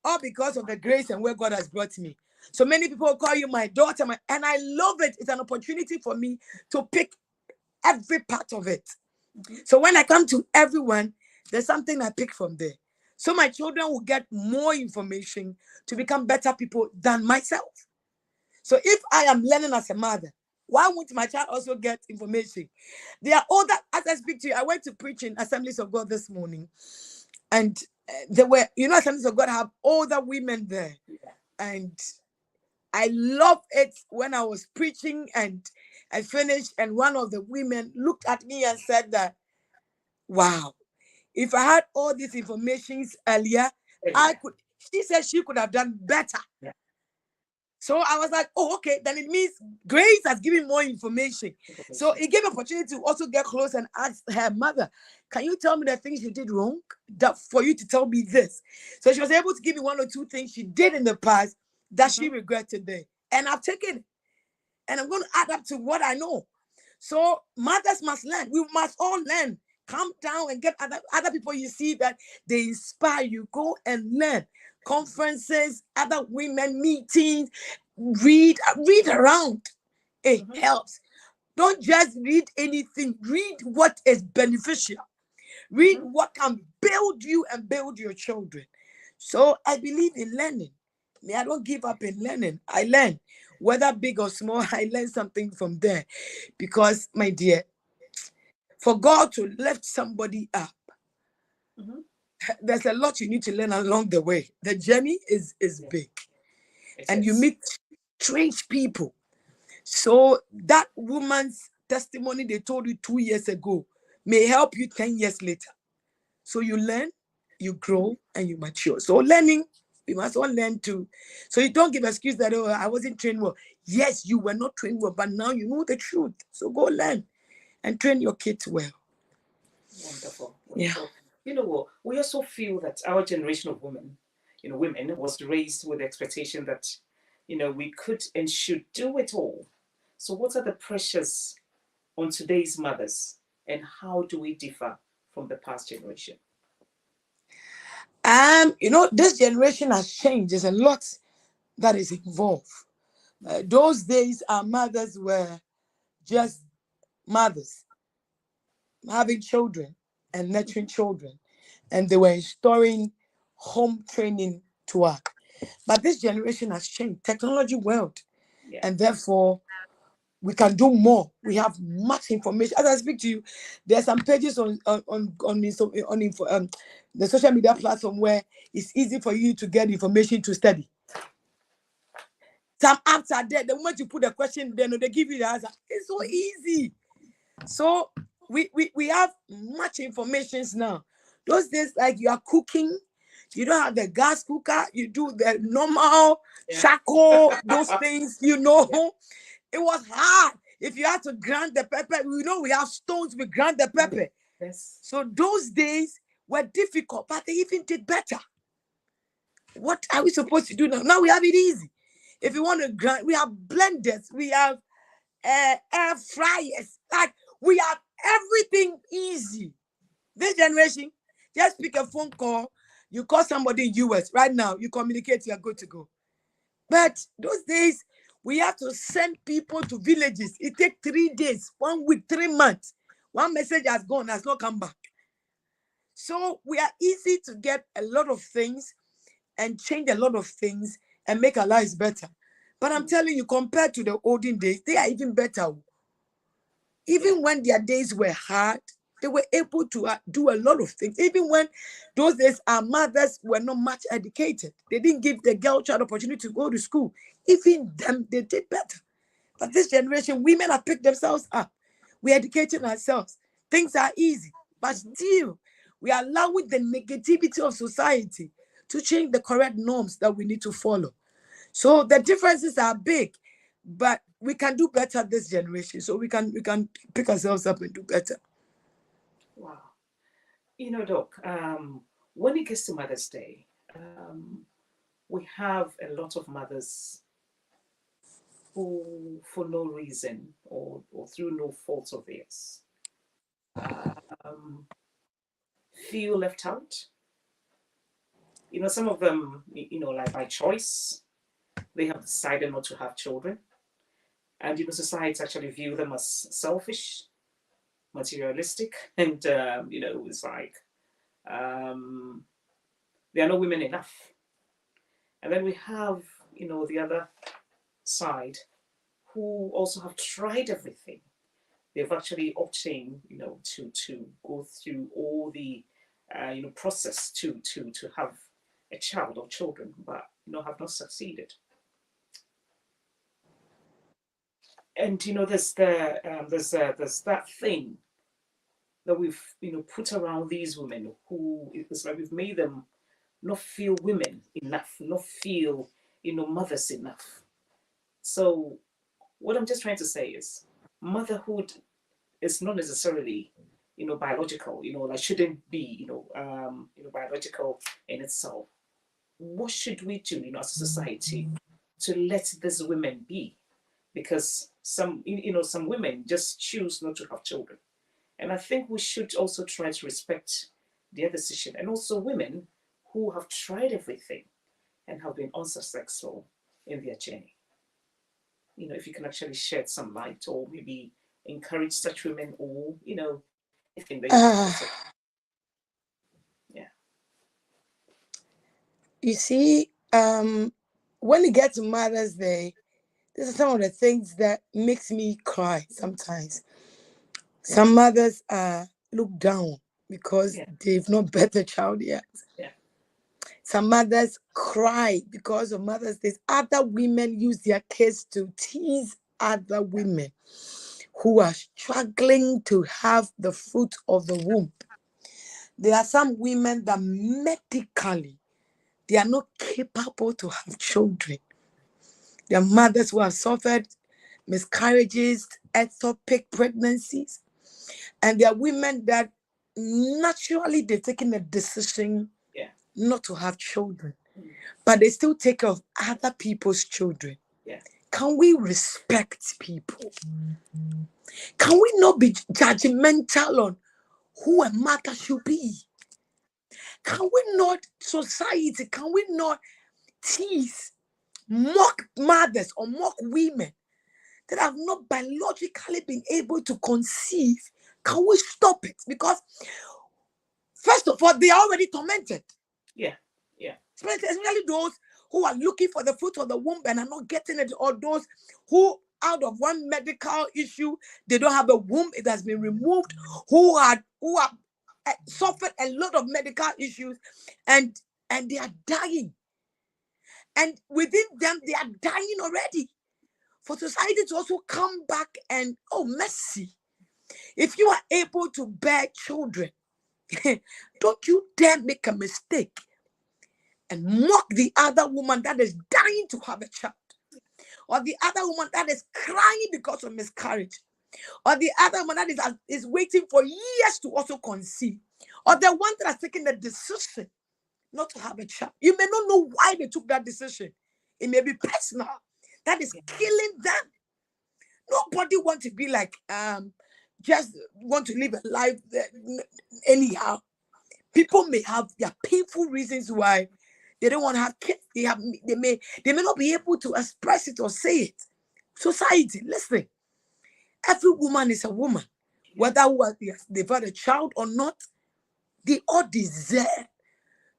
all because of the grace and where God has brought me. So many people call you my daughter, and I love it. It's an opportunity for me to pick every part of it. So when I come to everyone, there's something I pick from there. So my children will get more information to become better people than myself. So if I am learning as a mother, why won't my child also get information? They are older. As I speak to you, I went to preach in Assemblies of God this morning, and there were, Assemblies of God have older women there, and I love it when I was preaching and I finished, and one of the women looked at me and said that, wow, if I had all these informations earlier, she said she could have done better. Yeah. So I was like, oh, okay, then it means Grace has given more information. So it gave opportunity to also get close and ask her mother, can you tell me the things you did wrong for you to tell me this? So she was able to give me one or two things she did in the past that she regretted there. And I've taken it. And I'm going to add up to what I know. So mothers must learn. We must all learn. Come down and get other people you see that they inspire you. Go and learn. Conferences, other women meetings, read around. It helps. Don't just read anything. Read what is beneficial. Read what can build you and build your children. So I believe in learning. I don't give up in learning. I learn. Whether big or small, I learn something from there. Because, my dear, for God to lift somebody up, there's a lot you need to learn along the way. The journey is big. And you meet strange people. So that woman's testimony they told you 2 years ago may help you 10 years later. So you learn, you grow, and you mature. So learning, we must all learn to. So you don't give excuse that, oh, I wasn't trained well. Yes, you were not trained well, but now you know the truth. So go learn and train your kids well. Wonderful. Yeah. You know what? We also feel that our generation of women, women was raised with the expectation that, we could and should do it all. So what are the pressures on today's mothers, and how do we differ from the past generation? This generation has changed. There's a lot that is involved. Those days, our mothers were just mothers, having children and nurturing children, and they were installing home training to us. But this generation has changed. Technology world, and therefore we can do more. We have much information. As I speak to you, there are some pages on the social media platform where it's easy for you to get information to study. Some apps are there. The moment you put a question, they give you the answer. It's so easy. So we have much information now. Those days, like you are cooking, you don't have the gas cooker, you do the normal charcoal, those things, It was hard. If you had to grind the pepper, we have stones, we grind the pepper. Yes. So those days were difficult, but they even did better. What are we supposed to do now? Now we have it easy. If you want to grind, we have blenders, we have air fryers. Like, we have everything easy. This generation, just pick a phone call, you call somebody in US right now, you communicate, you're good to go. But those days, we have to send people to villages. It takes 3 days, 1 week, 3 months. One message has gone, has not come back. So we are easy to get a lot of things and change a lot of things and make our lives better. But I'm telling you, compared to the olden days, they are even better. Even when their days were hard, they were able to do a lot of things. Even when those days our mothers were not much educated, they didn't give the girl child opportunity to go to school. Even them, they did better. But this generation, women have picked themselves up. We're educating ourselves. Things are easy, but still, we are allowing the negativity of society to change the correct norms that we need to follow. So the differences are big, but we can do better this generation. So we can pick ourselves up and do better. Wow. Doc, when it gets to Mother's Day, we have a lot of mothers who, for no reason or through no fault of theirs, um, feel left out. Some of them, like by choice, they have decided not to have children. And, society actually view them as selfish, materialistic, and, it's like they are not women enough. And then we have, the other side who also have tried everything. They've actually opted, to go through all the, process to have a child or children, but have not succeeded. And there's that thing that we've put around these women who it's like we've made them not feel women enough, not feel mothers enough. So what I'm just trying to say is motherhood is not necessarily biological, like shouldn't be biological in itself. What should we do as a society to let these women be? Because some women just choose not to have children, and I think we should also try to respect their decision. And also women who have tried everything and have been unsuccessful in their journey, if you can actually shed some light or maybe encourage such women, or anything that you Uh, can. Yeah. you see, when it gets to Mother's Day, these are some of the things that makes me cry sometimes. Some mothers look down because Yeah. they've not birthed a child yet. Yeah. Some mothers cry because of Mother's Day. Other women use their kids to tease other women who are struggling to have the fruit of the womb. There are some women that medically, they are not capable to have children. There are mothers who have suffered miscarriages, ectopic pregnancies, and there are women that naturally they've taken a decision not to have children, but they still take care of other people's children. Yeah. Can we respect people? Can we not be judgmental on who a mother should be? Can we not, society, can we not tease, mock mothers or mock women that have not biologically been able to conceive? Can we stop it? Because first of all, they are already tormented. Yeah. Yeah. Especially those who are looking for the fruit of the womb and are not getting it, or those who out of one medical issue, they don't have a womb, it has been removed, who have suffered a lot of medical issues and they are dying. And within them, they are dying already. For society to also come back and, oh, mercy. If you are able to bear children, don't you dare make a mistake and mock the other woman that is dying to have a child, or the other woman that is crying because of miscarriage, or the other woman that is waiting for years to also conceive, or the one that has taken the decision not to have a child. You may not know why they took that decision. It may be personal. That is killing them. Nobody wants to be like, just want to live a life anyhow. People may have their painful reasons why they don't want to have kids. They may not be able to express it or say it. Society, listen. Every woman is a woman. Whether they've had a child or not, they all deserve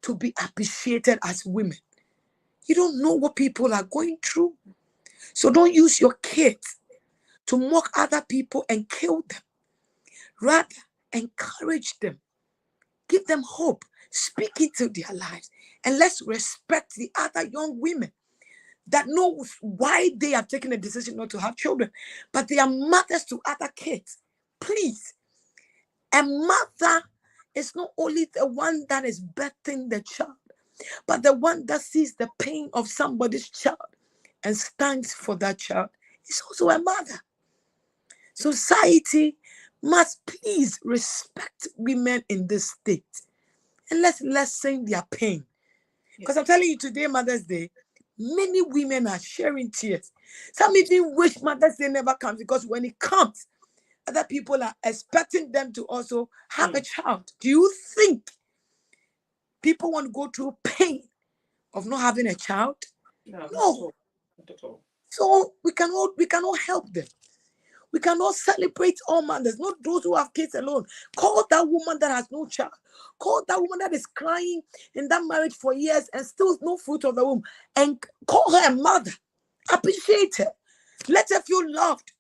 to be appreciated as women. You don't know what people are going through. So don't use your kids to mock other people and kill them. Rather, encourage them, give them hope, speak into their lives, and let's respect the other young women that know why they have taken a decision not to have children, but they are mothers to other kids. Please, a mother is not only the one that is birthing the child, but the one that sees the pain of somebody's child and stands for that child is also a mother. Society must please respect women in this state and let's lessen their pain. Because I'm telling you, today, Mother's Day, many women are sharing tears. Some even wish Mother's Day never comes because when it comes, other people are expecting them to also have a child. Do you think people want to go through pain of not having a child? No, not at No. all. Not at all. So we cannot help them. We cannot celebrate all mothers, not those who have kids alone. Call that woman that has no child. Call that woman that is crying in that marriage for years and still no fruit of the womb. And call her a mother. Appreciate her. Let her feel loved.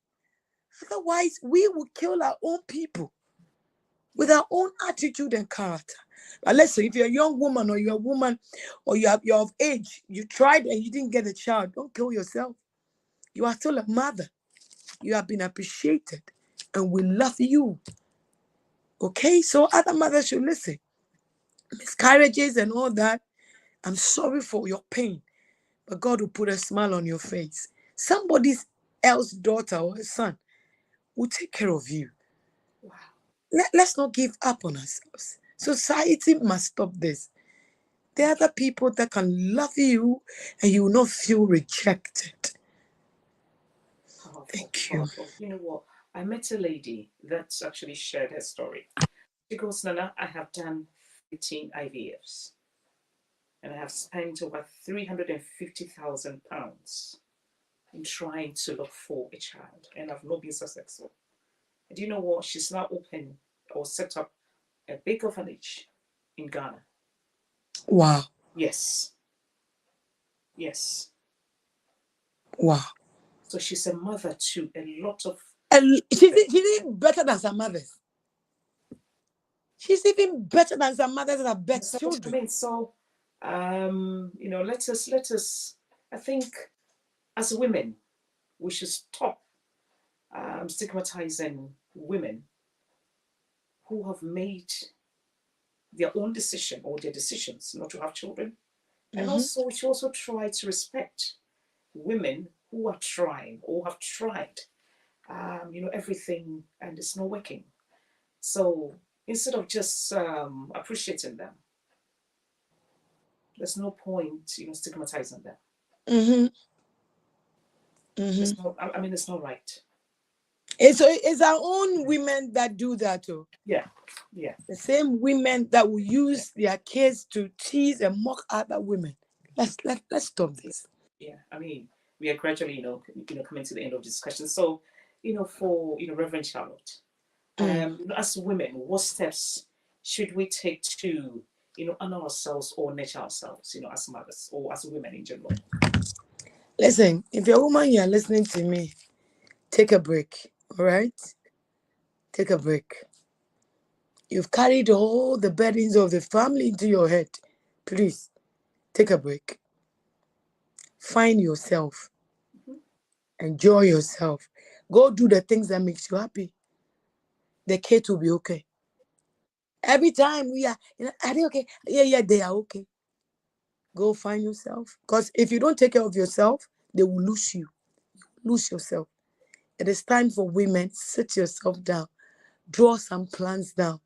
Otherwise, we will kill our own people with our own attitude and character. But listen, if you're a young woman or you're a woman or you're of age, you tried and you didn't get a child, don't kill yourself. You are still a mother. You have been appreciated and we love you. Okay, so other mothers should listen. Miscarriages and all that, I'm sorry for your pain, but God will put a smile on your face. Somebody else's daughter or son will take care of you. Wow. Let's not give up on ourselves. Society must stop this. There are other people that can love you and you will not feel rejected. Powerful. Thank you. Powerful. You know what? I met a lady that actually shared her story. She goes, Nana, I have done 15 IVFs and I have spent over £350,000 in trying to look for a child and I've not been successful. And you know what? She's now opened or set up a big orphanage in Ghana. Wow. Yes. Yes. Wow. So she's a mother to a lot of. And she's even better than some mothers. She's even better than some mothers that have birthed So, children. I mean, so, let us. I think, as women, we should stop stigmatizing women who have made their own decision or their decisions not to have children, and also we should also try to respect women who are trying or have tried, everything and it's not working. So instead of just appreciating them, there's no point, stigmatizing them. It's not. I mean, it's not right. It's our own women that do that too. Yeah, yeah. The same women that will use their kids to tease and mock other women. Let's stop this. Yeah, I mean, we are gradually, coming to the end of the discussion. So, for Reverend Charlotte, as women, what steps should we take to, honor ourselves or nurture ourselves, as mothers or as women in general? Listen, if you're a woman, you're listening to me, take a break. All right, take a break. You've carried all the burdens of the family into your head. Please take a break. Find yourself. Enjoy yourself. Go do the things that makes you happy. The kids will be okay. Every time we are, are they okay? Yeah, they are okay. Go find yourself. Because if you don't take care of yourself, they will lose you. Lose yourself. It is time for women. Sit yourself down. Draw some plans down.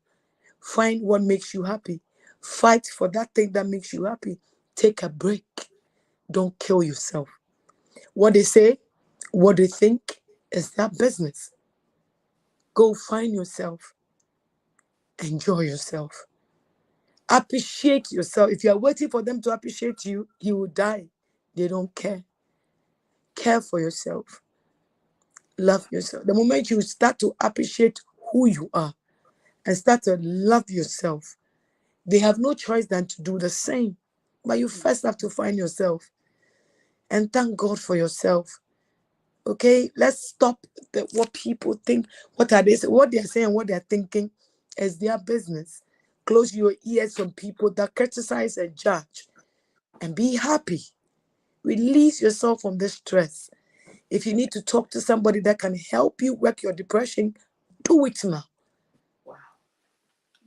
Find what makes you happy. Fight for that thing that makes you happy. Take a break. Don't kill yourself. What they say, what they think is their business. Go find yourself. Enjoy yourself. Appreciate yourself. If you are waiting for them to appreciate you, you will die. They don't care. Care for yourself. Love yourself. The moment you start to appreciate who you are and start to love yourself, they have no choice than to do the same. But you first have to find yourself and thank God for yourself. Okay, let's stop what people think. What are they saying? What they're saying, what they're thinking is their business. Close your ears from people that criticize and judge, and be happy. Release yourself from this stress. If you need to talk to somebody that can help you work your depression, do it now. Wow.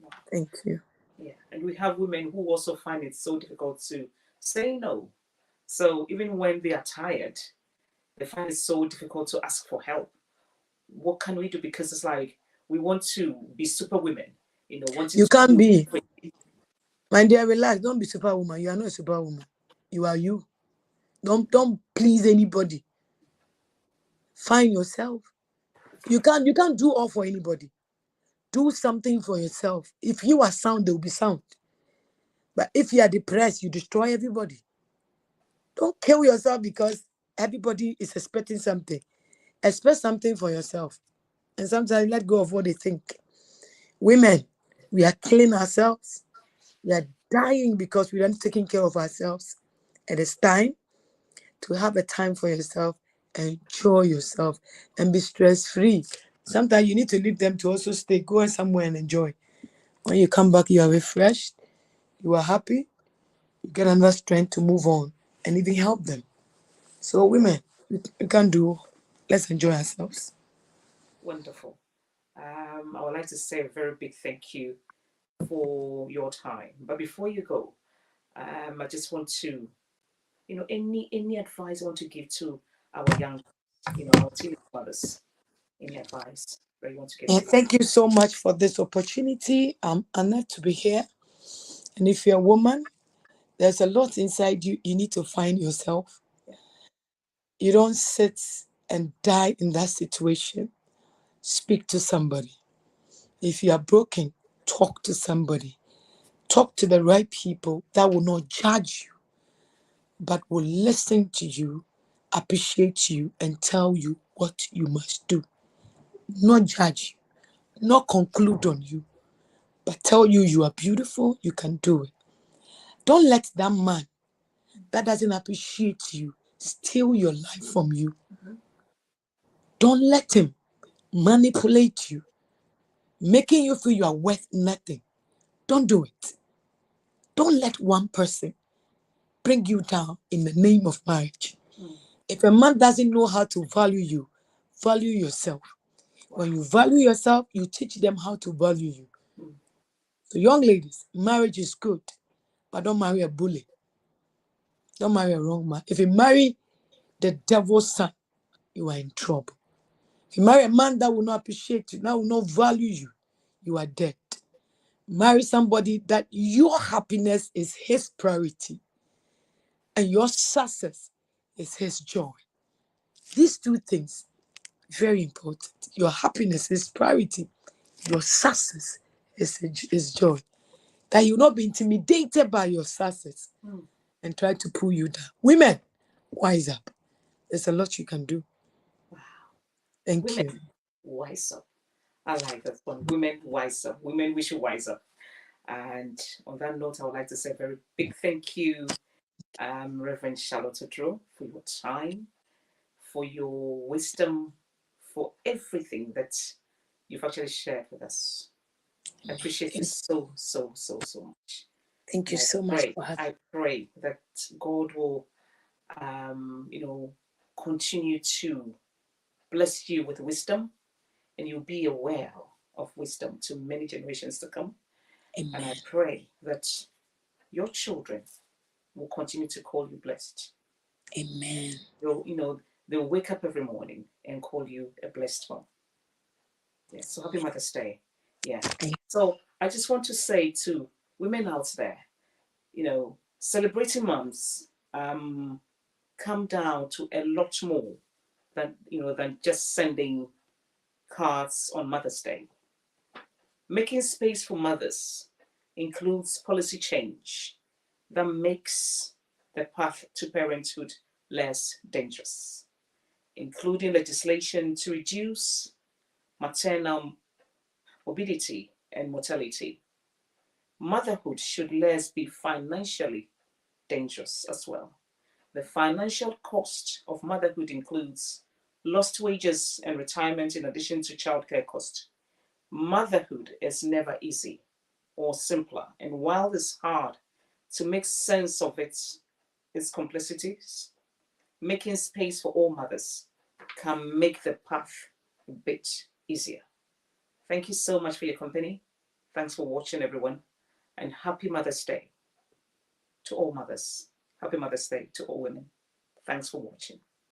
Wow. Thank you. Yeah. And we have women who also find it so difficult to say no. So even when they are tired, they find it so difficult to ask for help. What can we do? Because it's like we want to be super women, wanting You to can't do be. everything. My dear, relax. Don't be superwoman. You are not a superwoman. You are you. Don't please anybody. Find yourself. You can't do all for anybody. Do something for yourself. If you are sound, they will be sound. But if you are depressed, you destroy everybody. Don't kill yourself because everybody is expecting something. Expect something for yourself. And sometimes let go of what they think. Women, we are killing ourselves. We are dying because we aren't taking care of ourselves. It is time to have a time for yourself, enjoy yourself, and be stress free. Sometimes you need to leave them to also stay, go somewhere and enjoy. When you come back, you are refreshed, you are happy, you get another strength to move on and even help them. So, women, we can do, let's enjoy ourselves. Wonderful. I would like to say a very big thank you for your time. But before you go, I just want to, any advice I want to give to our young, our teenage mothers. Any advice that you want to give And to them? thank you so much for this opportunity. I'm honored to be here. And if you're a woman, there's a lot inside you. You need to find yourself. Yeah. You don't sit and die in that situation. Speak to somebody. If you are broken, talk to somebody. Talk to the right people that will not judge you, but will listen to you, appreciate you, and tell you what you must do. Not judge you, not conclude on you, but tell you you are beautiful, you can do it. Don't let that man that doesn't appreciate you steal your life from you. Mhm. Don't let him manipulate you, making you feel you are worth nothing. Don't do it. Don't let one person bring you down in the name of marriage. Mm. If a man doesn't know how to value you, value yourself. Wow. When you value yourself, you teach them how to value you. Mm. So, young ladies, marriage is good, but don't marry a bully. Don't marry a wrong man. If you marry the devil's son, you are in trouble. If you marry a man that will not appreciate you, that will not value you, you are dead. Marry somebody that your happiness is his priority and your success is his joy. These two things, very important. Your happiness is priority. Your success is joy. That you will not be intimidated by your success Mm. and try to pull you down. Women, wise up. There's a lot you can do. Wow. Thank Women, you. wise up. I like that one. Women, wise up. Women, we should wise up. And on that note, I would like to say a very big thank you, Reverend Charlotte Oduro, for your time, for your wisdom, for everything that you've actually shared with us. I appreciate it Thank, so, so, so, so much. thank And you so much for having I pray that God will, continue to bless you with wisdom and you'll be aware of wisdom to many generations to come. me. And I Amen. pray that your children will continue to call you blessed. Amen. They'll wake up every morning and call you a blessed one. Yeah. So happy Mother's Day. Yeah. Thank, So I just want to say to women out there, celebrating moms come down to a lot more than just sending cards on Mother's Day. Making space for mothers includes policy change that makes the path to parenthood less dangerous, including legislation to reduce maternal morbidity and mortality. Motherhood should less be financially dangerous as well. The financial cost of motherhood includes lost wages and retirement in addition to childcare cost. Motherhood is never easy or simpler, and while it's hard to make sense of its complexities, making space for all mothers can make the path a bit easier. Thank you so much for your company. Thanks for watching, everyone, and happy Mother's Day to all mothers. Happy Mother's Day to all women. Thanks for watching.